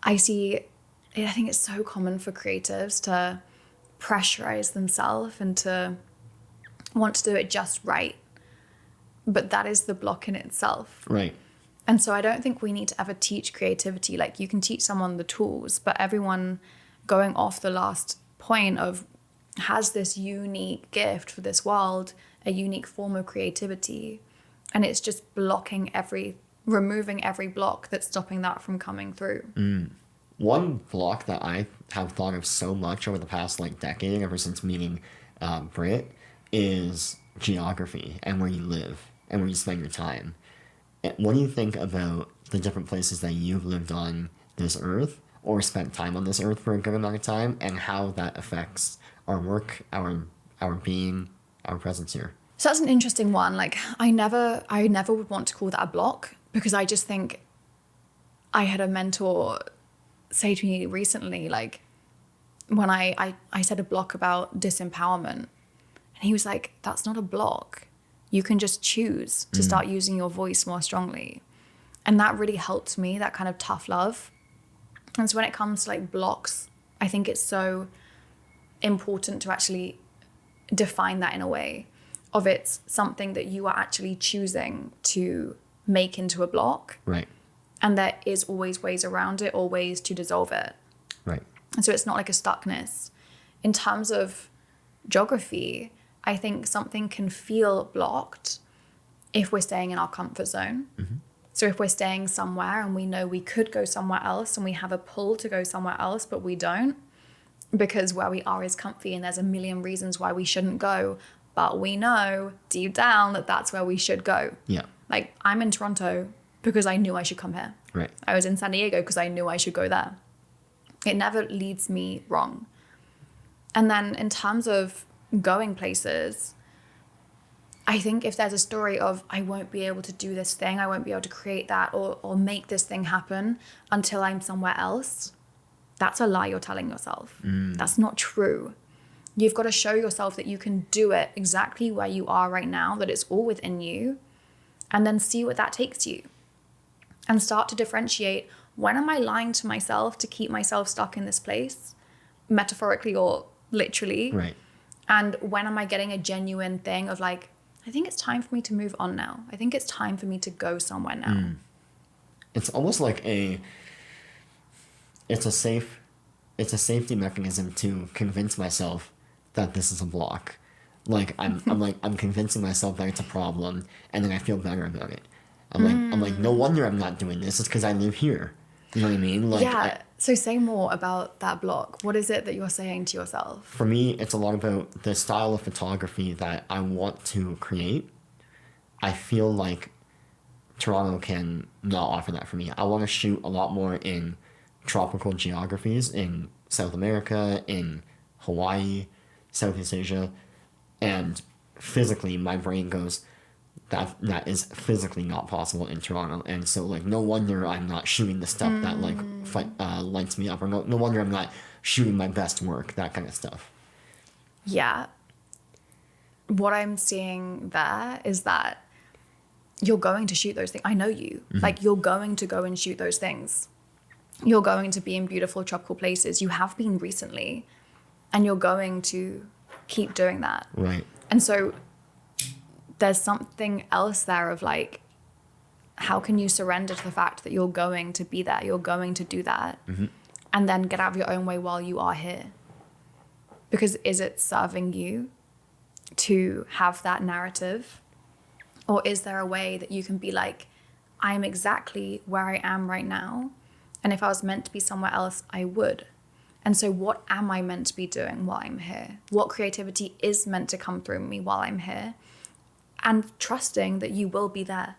I think it's so common for creatives to pressurize themselves and to want to do it just right. But that is the block in itself. Right. And so I don't think we need to ever teach creativity. Like, you can teach someone the tools, but everyone, going off the last point of, has this unique gift for this world, a unique form of creativity. And it's just removing every block that's stopping that from coming through. One block that I have thought of so much over the past like decade, ever since meeting Britt, is geography and where you live and where you spend your time. What do you think about the different places that you've lived on this earth or spent time on this earth for a good amount of time, and how that affects our work, our being, our presence here? So that's an interesting one. Like, I never would want to call that a block, because I just think, I had a mentor say to me recently, like, when I said a block about disempowerment, and he was like, that's not a block. You can just choose to start using your voice more strongly. And that really helped me, that kind of tough love. And so when it comes to like blocks, I think it's so important to actually define that in a way of, it's something that you are actually choosing to make into a block. Right. And there is always ways around it or ways to dissolve it. Right. And so it's not like a stuckness. In terms of geography, I think something can feel blocked if we're staying in our comfort zone. So if we're staying somewhere and we know we could go somewhere else and we have a pull to go somewhere else, but we don't, because where we are is comfy and there's a million reasons why we shouldn't go, but we know deep down that that's where we should go. Yeah. Like, I'm in Toronto because I knew I should come here. Right. I was in San Diego because I knew I should go there. It never leads me wrong. And then in terms of going places, I think if there's a story of, I won't be able to do this thing, I won't be able to create that or make this thing happen until I'm somewhere else, that's a lie you're telling yourself. That's not true. You've got to show yourself that you can do it exactly where you are right now, that it's all within you, and then see what that takes you. And start to differentiate, when am I lying to myself to keep myself stuck in this place, metaphorically or literally? Right. And when am I getting a genuine thing of like, I think it's time for me to move on now. I think it's time for me to go somewhere now. It's almost like it's a safety mechanism to convince myself that this is a block. Like I'm convincing myself that it's a problem, and then I feel better about it. I'm like, no wonder I'm not doing this. It's because I live here. You know what I mean? Like, yeah. So say more about that block. What is it that you're saying to yourself? For me, it's a lot about the style of photography that I want to create. I feel like Toronto can not offer that for me. I want to shoot a lot more in tropical geographies in South America, in Hawaii, Southeast Asia, and physically my brain goes, that is physically not possible in Toronto. And so like, no wonder I'm not shooting the stuff that like lights me up, or no wonder I'm not shooting my best work, that kind of stuff. Yeah. What I'm seeing there is that you're going to shoot those things. I know you. Like, you're going to go and shoot those things. You're going to be in beautiful tropical places. You have been recently, and you're going to keep doing that. Right. And so there's something else there of like, how can you surrender to the fact that you're going to be there, you're going to do that, and then get out of your own way while you are here? Because is it serving you to have that narrative? Or is there a way that you can be like, I'm exactly where I am right now, and if I was meant to be somewhere else, I would. And so what am I meant to be doing while I'm here? What creativity is meant to come through me while I'm here? And trusting that you will be there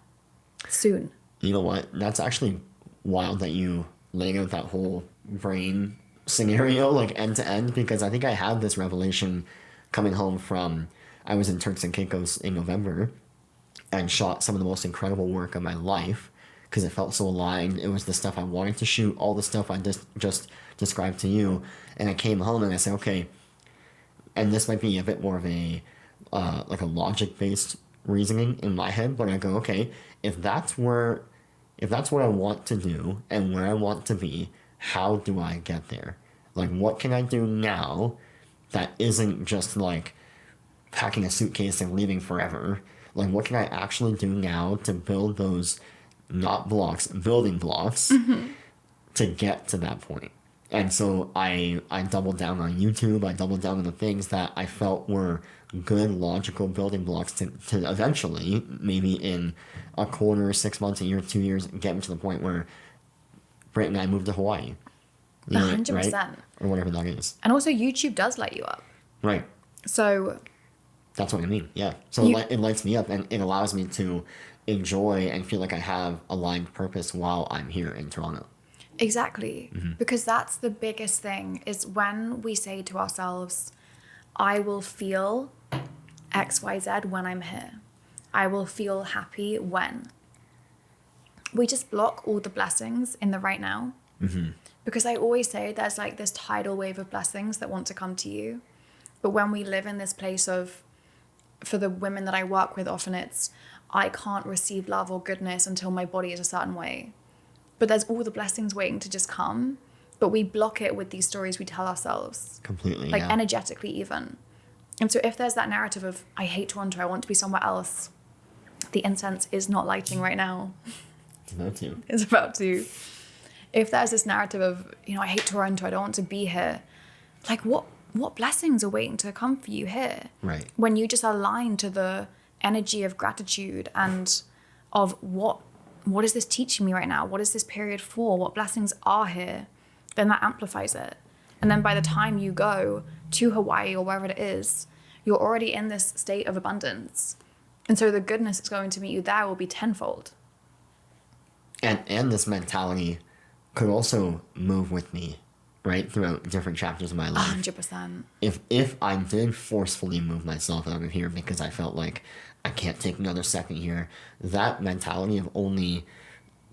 soon. You know what? That's actually wild that you laid out that whole brain scenario, like end to end, because I think I had this revelation coming home from, I was in Turks and Caicos in November and shot some of the most incredible work of my life because it felt so aligned. It was the stuff I wanted to shoot, all the stuff I just described to you, and I came home and I said, okay, and this might be a bit more of a like a logic based reasoning in my head, but I go, okay, if that's what I want to do and where I want to be, how do I get there? Like, what can I do now that isn't just like packing a suitcase and leaving forever? Like, what can I actually do now to build those, not blocks, building blocks to get to that point? And so I doubled down on YouTube. I doubled down on the things that I felt were good, logical building blocks to eventually, maybe in a quarter, 6 months, a year, 2 years, get me to the point where Britt and I moved to Hawaii. You know, 100%. right? Or whatever that is. And also YouTube does light you up. Right. So that's what I mean. Yeah. So it lights me up, and it allows me to enjoy and feel like I have aligned purpose while I'm here in Toronto. Exactly. Because that's the biggest thing, is when we say to ourselves, I will feel XYZ when I'm here. I will feel happy when. We just block all the blessings in the right now. Because I always say there's like this tidal wave of blessings that want to come to you. But when we live in this place of, for the women that I work with, often it's, I can't receive love or goodness until my body is a certain way. But there's all the blessings waiting to just come. But we block it with these stories we tell ourselves. Completely, like yeah. energetically even. And so if there's that narrative of, I hate Toronto, I want to be somewhere else, the incense is not lighting right now. It's about to. It's about to. If there's this narrative of, I hate Toronto, I don't want to be here, like what blessings are waiting to come for you here? Right. When you just align to the energy of gratitude and of what is this teaching me right now? What is this period for? What blessings are here? Then that amplifies it. And then by the time you go to Hawaii or wherever it is, you're already in this state of abundance. And so the goodness that's going to meet you there will be tenfold. And this mentality could also move with me, right, throughout different chapters of my life. 100%. If I did forcefully move myself out of here because I felt like I can't take another second here, that mentality of only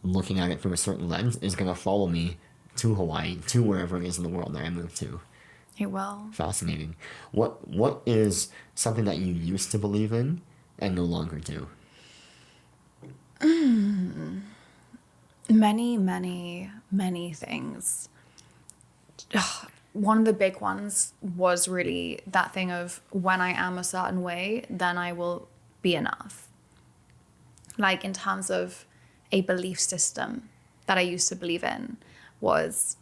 looking at it through a certain lens is going to follow me to Hawaii, to wherever it is in the world that I move to. It will. Fascinating. What is something that you used to believe in and no longer do? Many, many, many things. One of the big ones was really that thing of, when I am a certain way, then I will be enough. Like, in terms of a belief system that I used to believe in, was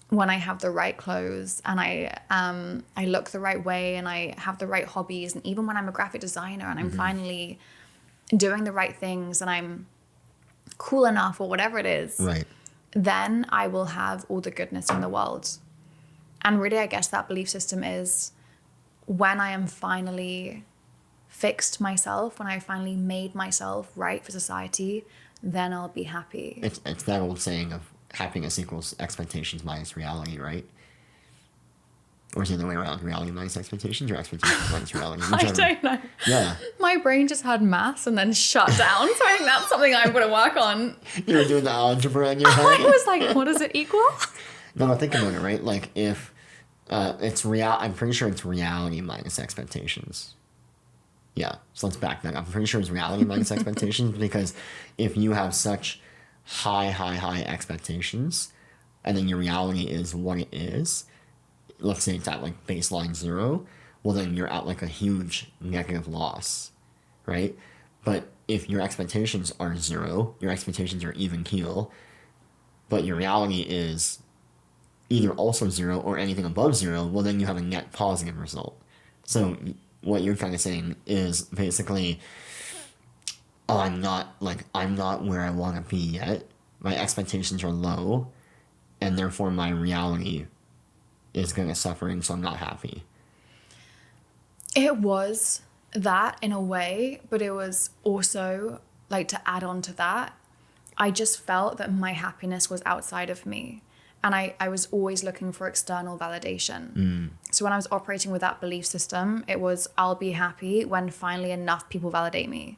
when I have the right clothes and I look the right way and I have the right hobbies, and even when I'm a graphic designer and I'm finally doing the right things and I'm cool enough or whatever it is, Right. then I will have all the goodness in the world. And really, I guess that belief system is, when I am finally fixed myself, when I finally made myself right for society, then I'll be happy. It's that old saying of happiness equals expectations minus reality, right? Or is it the other way around? Reality minus expectations, or expectations minus reality? I don't know. Yeah. My brain just had maths and then shut down. So I think that's something I'm going to work on. You were doing the algebra in your head? I was like, what does it equal? No, but think about it, right? Like, if it's real, I'm pretty sure it's reality minus expectations. Yeah, so let's back that up. I'm pretty sure it's reality minus expectations, because if you have such high expectations, and then your reality is what it is, let's say it's at like baseline 0, well then you're at like a huge negative loss, right? But if your expectations are 0, your expectations are even keel, but your reality is either also 0 or anything above 0, well then you have a net positive result. So what you're kind of saying is basically, oh, I'm not where I want to be yet. My expectations are low, and therefore my reality is going to suffer, and so I'm not happy. It was that in a way, but it was also, like, to add on to that, I just felt that my happiness was outside of me. And I was always looking for external validation. So when I was operating with that belief system, it was, I'll be happy when finally enough people validate me.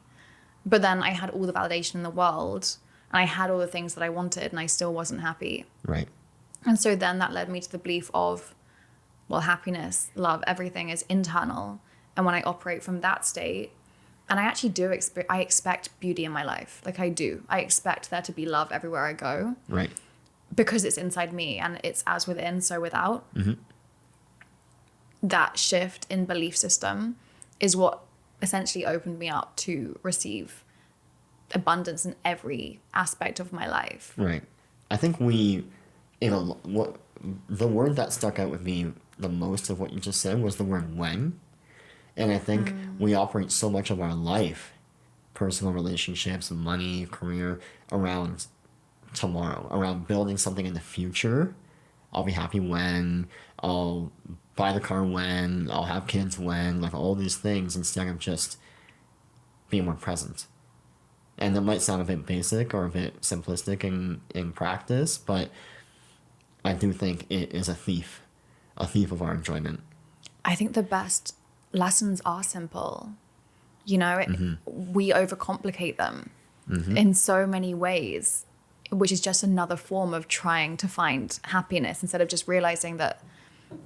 But then I had all the validation in the world, and I had all the things that I wanted, and I still wasn't happy. Right. And so then that led me to the belief of, well, happiness, love, everything is internal. And when I operate from that state, and I actually I expect beauty in my life. Like I do. I expect there to be love everywhere I go. Right. Because it's inside me and it's as within, so without. Mm-hmm. That shift in belief system is what essentially opened me up to receive abundance in every aspect of my life. Right. I think the word that stuck out with me the most of what you just said was the word when. And I think we operate so much of our life, personal relationships, money, career, around tomorrow, around building something in the future. I'll be happy when, I'll buy the car when, I'll have kids when, like all these things, instead of just being more present. And that might sound a bit basic or a bit simplistic in practice, but I do think it is a thief of our enjoyment. I think the best lessons are simple. You know, we overcomplicate them in so many ways, which is just another form of trying to find happiness instead of just realizing that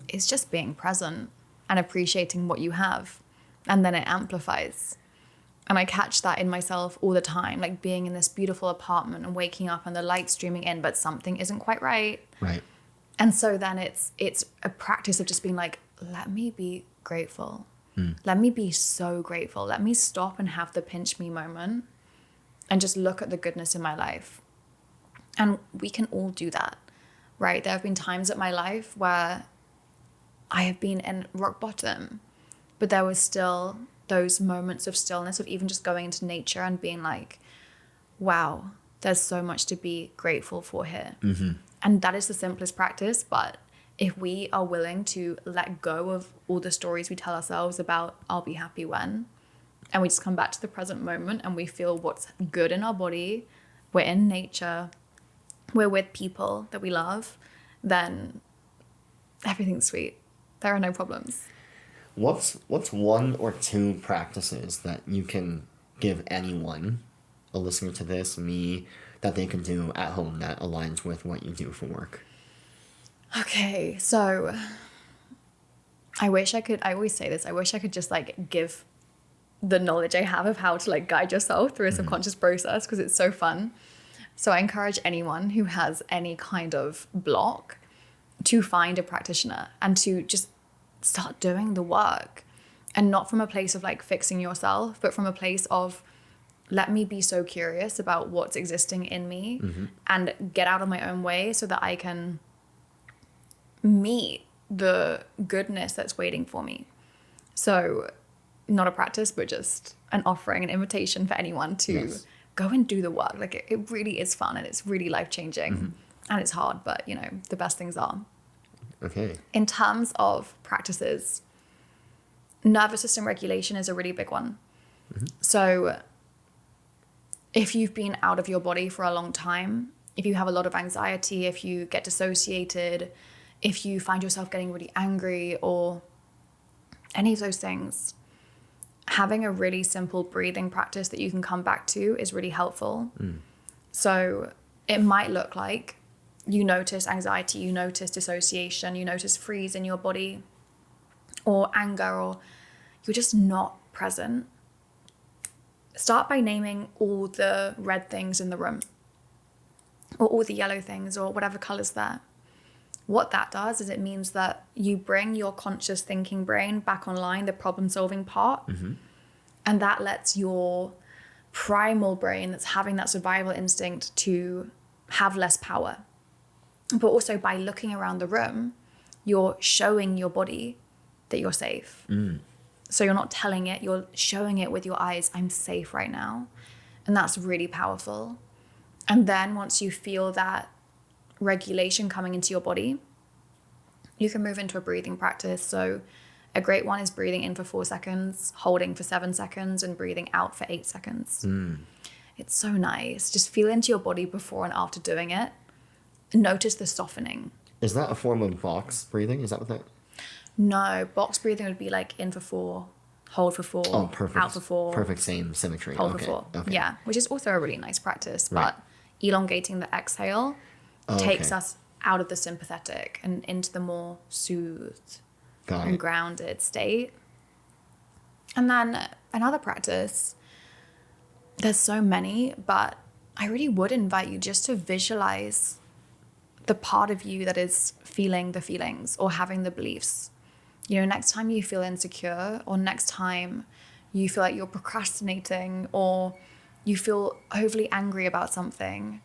it's just being present and appreciating what you have. And then it amplifies. And I catch that in myself all the time, like being in this beautiful apartment and waking up and the light streaming in, but something isn't quite right. Right. And so then it's a practice of just being like, let me be grateful. Let me be so grateful. Let me stop and have the pinch me moment and just look at the goodness in my life. And we can all do that, right? There have been times in my life where I have been in rock bottom, but there was still those moments of stillness, of even just going into nature and being like, wow, there's so much to be grateful for here. And that is the simplest practice, but if we are willing to let go of all the stories we tell ourselves about I'll be happy when, and we just come back to the present moment and we feel what's good in our body, we're in nature, we're with people that we love, then everything's sweet. There are no problems. What's one or two practices that you can give anyone, a listener to this, me, that they can do at home that aligns with what you do for work? Okay, so I always say this, I wish I could just like give the knowledge I have of how to like guide yourself through a subconscious process, because it's so fun. So I encourage anyone who has any kind of block to find a practitioner and to just start doing the work, and not from a place of like fixing yourself, but from a place of let me be so curious about what's existing in me and get out of my own way so that I can meet the goodness that's waiting for me. So not a practice, but just an offering, an invitation for anyone to go and do the work. Like it really is fun and it's really life-changing and it's hard, but you know, the best things are. Okay. In terms of practices, nervous system regulation is a really big one. So if you've been out of your body for a long time, if you have a lot of anxiety, if you get dissociated, if you find yourself getting really angry or any of those things, having a really simple breathing practice that you can come back to is really helpful. So it might look like you notice anxiety, you notice dissociation, you notice freeze in your body or anger, or you're just not present. Start by naming all the red things in the room or all the yellow things or whatever color's there. What that does is it means that you bring your conscious thinking brain back online, the problem-solving part, and that lets your primal brain that's having that survival instinct to have less power. But also by looking around the room, you're showing your body that you're safe. So you're not telling it, you're showing it with your eyes, I'm safe right now. And that's really powerful. And then once you feel that regulation coming into your body, you can move into a breathing practice. So a great one is breathing in for 4 seconds, holding for 7 seconds, and breathing out for 8 seconds. It's so nice. Just feel into your body before and after doing it. Notice the softening. Is that a form of box breathing? Is that what that? No, box breathing would be like in for 4, hold for 4, out for 4. Perfect, same symmetry. Hold for 4. Okay. Yeah, which is also a really nice practice. Right. But elongating the exhale takes us out of the sympathetic and into the more soothed Got and it. grounded state. And then another practice, there's so many, but I really would invite you just to visualize the part of you that is feeling the feelings or having the beliefs. You know, next time you feel insecure, or next time you feel like you're procrastinating, or you feel overly angry about something,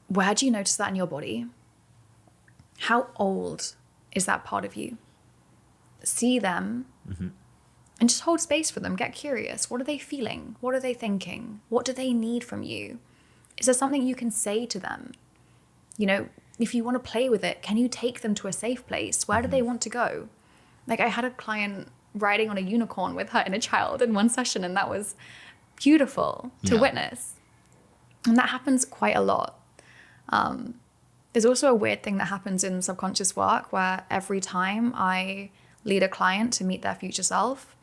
where do you notice that in your body? How old is that part of you? See them and just hold space for them. Get curious. What are they feeling? What are they thinking? What do they need from you? Is there something you can say to them? You know, if you want to play with it, can you take them to a safe place? Where do they want to go? Like, I had a client riding on a unicorn with her inner child in one session, and that was beautiful to witness. And that happens quite a lot. There's also a weird thing that happens in subconscious work where every time I lead a client to meet their future self,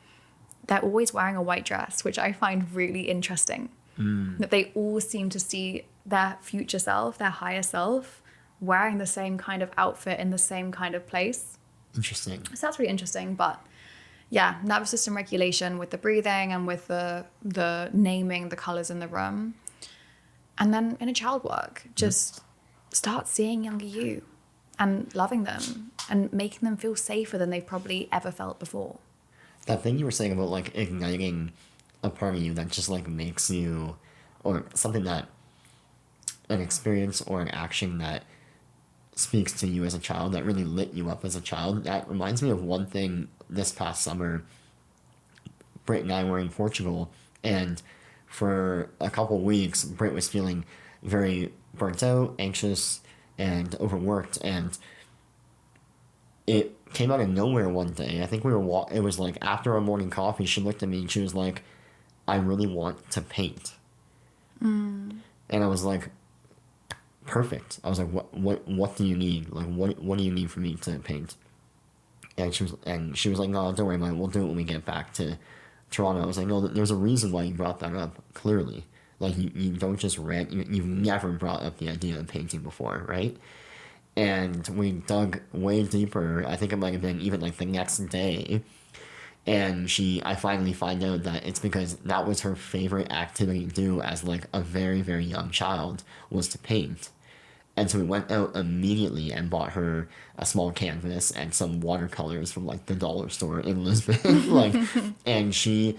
they're always wearing a white dress, which I find really interesting. That they all seem to see their future self, their higher self, wearing the same kind of outfit in the same kind of place. Interesting. So that's really interesting. But yeah, nervous system regulation with the breathing and with the naming the colors in the room. And then inner child work, just start seeing younger you and loving them and making them feel safer than they've probably ever felt before. That thing you were saying about like igniting a part of you that just like makes you, or something that, an experience or an action that speaks to you as a child, that really lit you up as a child. That reminds me of one thing this past summer. Britt and I were in Portugal, and for a couple weeks, Britt was feeling very burnt out, anxious, and overworked, and it came out of nowhere one day. I think it was like after our morning coffee, she looked at me and she was like, I really want to paint. And I was like, perfect. I was like, what do you need? Like, what do you need for me to paint? And she was like, no, don't worry about it. We'll do it when we get back to Toronto. I was like, no, there's a reason why you brought that up, clearly. Like, you don't just rant. You've never brought up the idea of painting before, right? And we dug way deeper. I think it might have been even like the next day. And I finally find out that it's because that was her favorite activity to do as like a very, very young child, was to paint. And so we went out immediately and bought her a small canvas and some watercolors from like the dollar store in Lisbon. Like, and she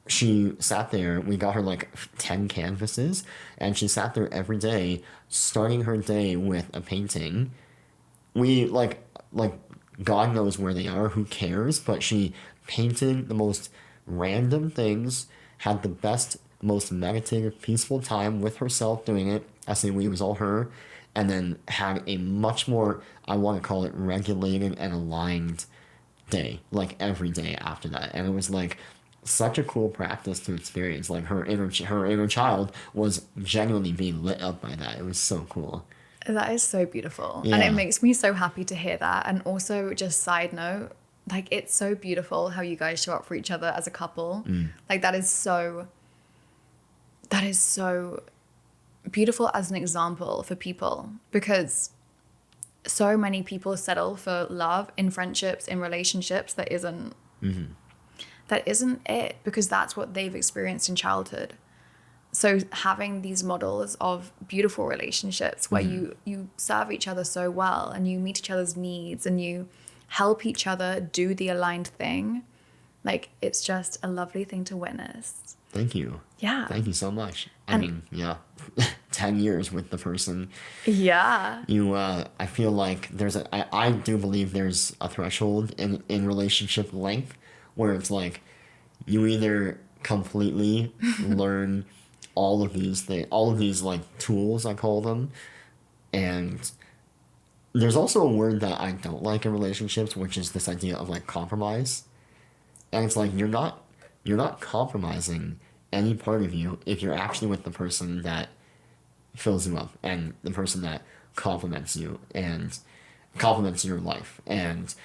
sat there. We got her like 10 canvases, and she sat there every day, starting her day with a painting. We like God knows where they are, who cares, but she painted the most random things, had the best, most meditative, peaceful time with herself doing it. I say we, it was all her. And then had a much more, I want to call it, regulated and aligned day, like every day after that. And it was like such a cool practice to experience. Like her inner child was genuinely being lit up by that. It was so cool. That is so beautiful. Yeah. And it makes me so happy to hear that. And also, just side note, like, it's so beautiful how you guys show up for each other as a couple. Like, that is so beautiful as an example for people, because so many people settle for love in friendships, in relationships that isn't it, because that's what they've experienced in childhood. So having these models of beautiful relationships where you serve each other so well, and you meet each other's needs, and you help each other do the aligned thing, like, it's just a lovely thing to witness. Thank you. Yeah. Thank you so much. I mean, yeah, 10 years with the person. Yeah. I feel like I do believe there's a threshold in relationship length where it's like you either completely learn all of these like tools, I call them, and there's also a word that I don't like in relationships, which is this idea of like compromise. And it's like you're not compromising any part of you if you're actually with the person that fills you up, and the person that complements you and complements your life and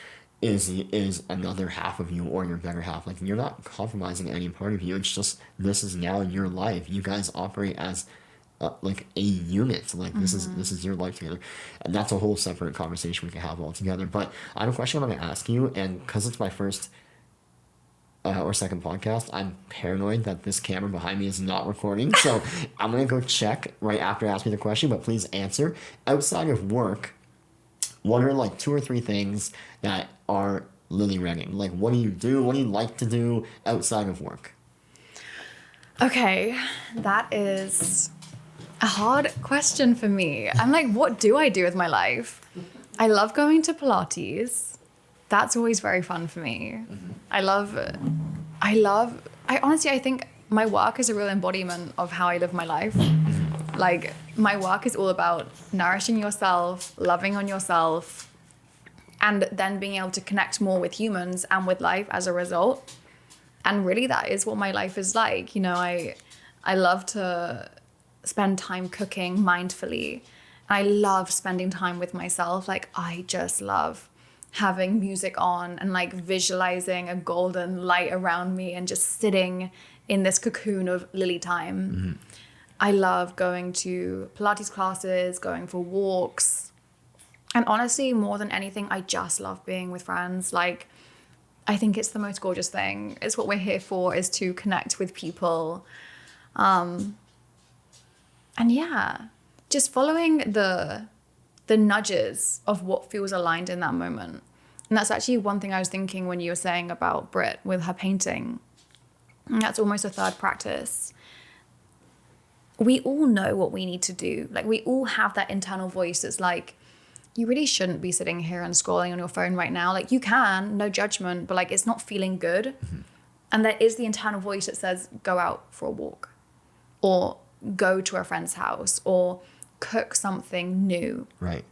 is another half of you, or your better half. Like, you're not compromising any part of you. It's just, this is now your life. You guys operate as like a unit. Like this is your life together, and that's a whole separate conversation we can have all together. But I have a question I'm going to ask you, and because it's my first or second podcast, I'm paranoid that this camera behind me is not recording. So I'm going to go check right after I ask you the question, but please answer. Outside of work, what are like 2 or 3 things that are Lily Redding? Like, what do you do? What do you like to do outside of work? Okay, that is a hard question for me. I'm like, what do I do with my life? I love going to Pilates. That's always very fun for me. I honestly, I think my work is a real embodiment of how I live my life. Like, my work is all about nourishing yourself, loving on yourself, and then being able to connect more with humans and with life as a result. And really, that is what my life is like. You know, I love to spend time cooking mindfully. I love spending time with myself. Like, I just love having music on and like visualizing a golden light around me and just sitting in this cocoon of Lily time. I love going to Pilates classes, going for walks. And honestly, more than anything, I just love being with friends. Like, I think it's the most gorgeous thing. It's what we're here for, is to connect with people. And yeah, just following the nudges of what feels aligned in that moment. And that's actually one thing I was thinking when you were saying about Brit with her painting. And that's almost a third practice. We all know what we need to do. Like, we all have that internal voice that's like, you really shouldn't be sitting here and scrolling on your phone right now. Like, you can, no judgment, but like, it's not feeling good. And there is the internal voice that says, go out for a walk, or go to a friend's house, or cook something new. Right.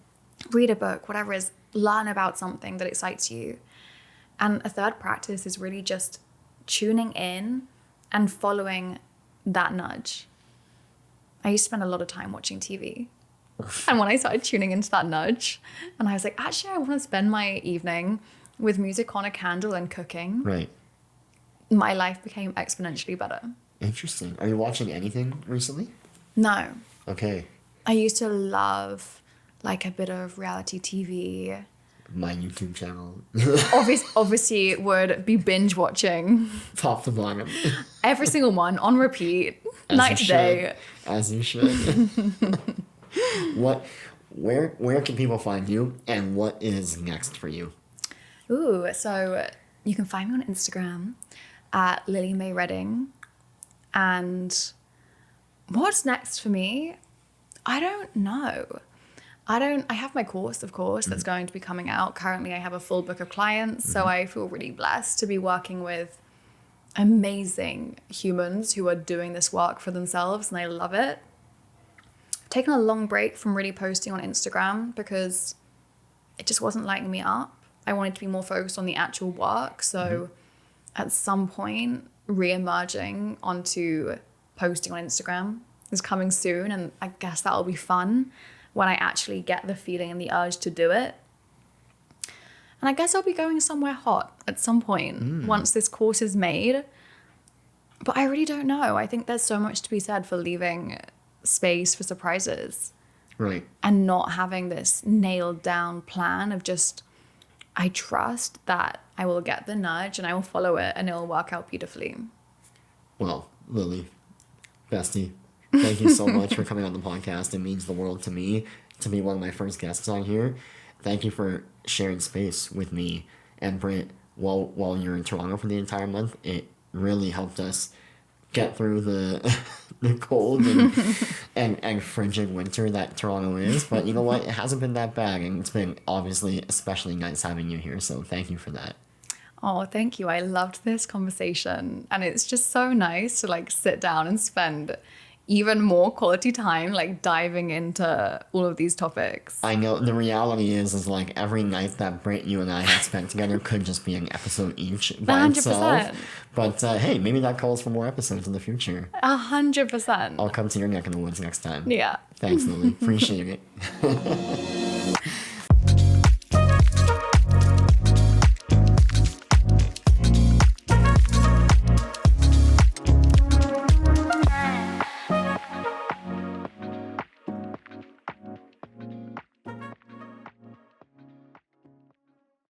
Read a book, whatever it is, learn about something that excites you. And a third practice is really just tuning in and following that nudge. I used to spend a lot of time watching TV. And when I started tuning into that nudge, and I was like, actually, I want to spend my evening with music on, a candle, and cooking. Right. My life became exponentially better. Interesting. Are you watching anything recently? No. Okay. I used to love like a bit of reality TV. My YouTube channel. Obviously would be binge watching. Top to bottom. Every single one on repeat, As night you to day. should. As you should. Where can people find you, and what is next for you? Ooh, so you can find me on Instagram at Lily May Redding. And what's next for me? I don't know. I have my course, of course, that's going to be coming out. Currently, I have a full book of clients, so I feel really blessed to be working with amazing humans who are doing this work for themselves, and I love it. I've taken a long break from really posting on Instagram because it just wasn't lighting me up. I wanted to be more focused on the actual work, so at some point, re-emerging onto posting on Instagram is coming soon, and I guess that'll be fun when I actually get the feeling and the urge to do it. And I guess I'll be going somewhere hot at some point once this course is made. But I really don't know. I think there's so much to be said for leaving space for surprises. Right. And not having this nailed down plan of just, I trust that I will get the nudge and I will follow it and it will work out beautifully. Well, Lily, bestie, thank you so much for coming on the podcast. It means the world to me to be one of my first guests on here. Thank you for sharing space with me and Britt while you're in Toronto for the entire month. It really helped us get through the cold and frigid winter that Toronto is. But you know what? It hasn't been that bad, and it's been obviously especially nice having you here. So thank you for that. Oh, thank you. I loved this conversation. And it's just so nice to like sit down and spend even more quality time like diving into all of these topics. I know the reality is like every night that Britt, you and I have spent together could just be an episode each by 100%. itself. But hey, maybe that calls for more episodes in the future. 100%. I'll come to your neck in the woods next time. Yeah. Thanks, Lily. Appreciate it.